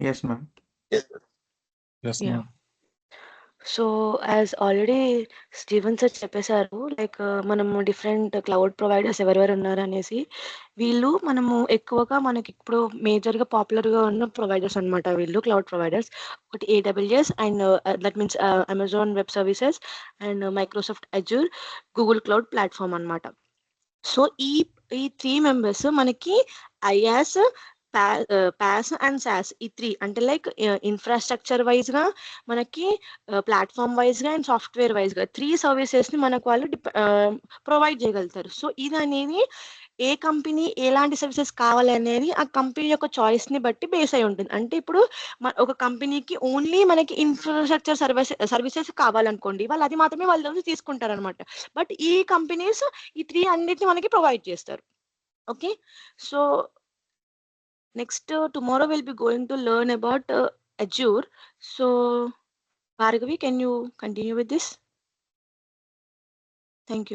Yes, ma'am. Yes. Yes, Yeah. ma'am. So as already Steven sir చెప్పేశారు, like మనము different cloud providers ఎవరెవరు ఉన్నారు అనేసి. వీళ్ళు మనము ఎక్కువగా మనకి ఇప్పుడు మేజర్గా పాపులర్గా ఉన్న ప్రొవైడర్స్ అనమాట. వీళ్ళు క్లౌడ్ ప్రొవైడర్స్ ఒకటి AWS and that means Amazon web services and Microsoft Azure, Google cloud platform అనమాట. సో ఈ 3 మెంబర్స్ మనకి IaaS, PaaS అండ్ SaaS ఈ 3 అంటే లైక్ ఇన్ఫ్రాస్ట్రక్చర్ వైజ్గా మనకి ప్లాట్ఫామ్ వైజ్గా అండ్ సాఫ్ట్వేర్ వైజ్గా 3 సర్వీసెస్ని మనకు వాళ్ళు ప్రొవైడ్ చేయగలుగుతారు. సో ఇది అనేది ఏ కంపెనీ ఎలాంటి సర్వీసెస్ కావాలి అనేది ఆ కంపెనీ యొక్క చాయిస్ని బట్టి బేస్ అయి ఉంటుంది. అంటే ఇప్పుడు ఒక కంపెనీకి ఓన్లీ మనకి ఇన్ఫ్రాస్ట్రక్చర్ సర్వీసెస్ కావాలనుకోండి, వాళ్ళు అది మాత్రమే వాళ్ళు తీసుకుంటారు అనమాట. బట్ ఈ కంపెనీస్ ఈ 3 అన్నిటిని మనకి ప్రొవైడ్ చేస్తారు. Okay, so next tomorrow will be going to learn about Azure. So Bhargavi, can you continue with this? Thank you.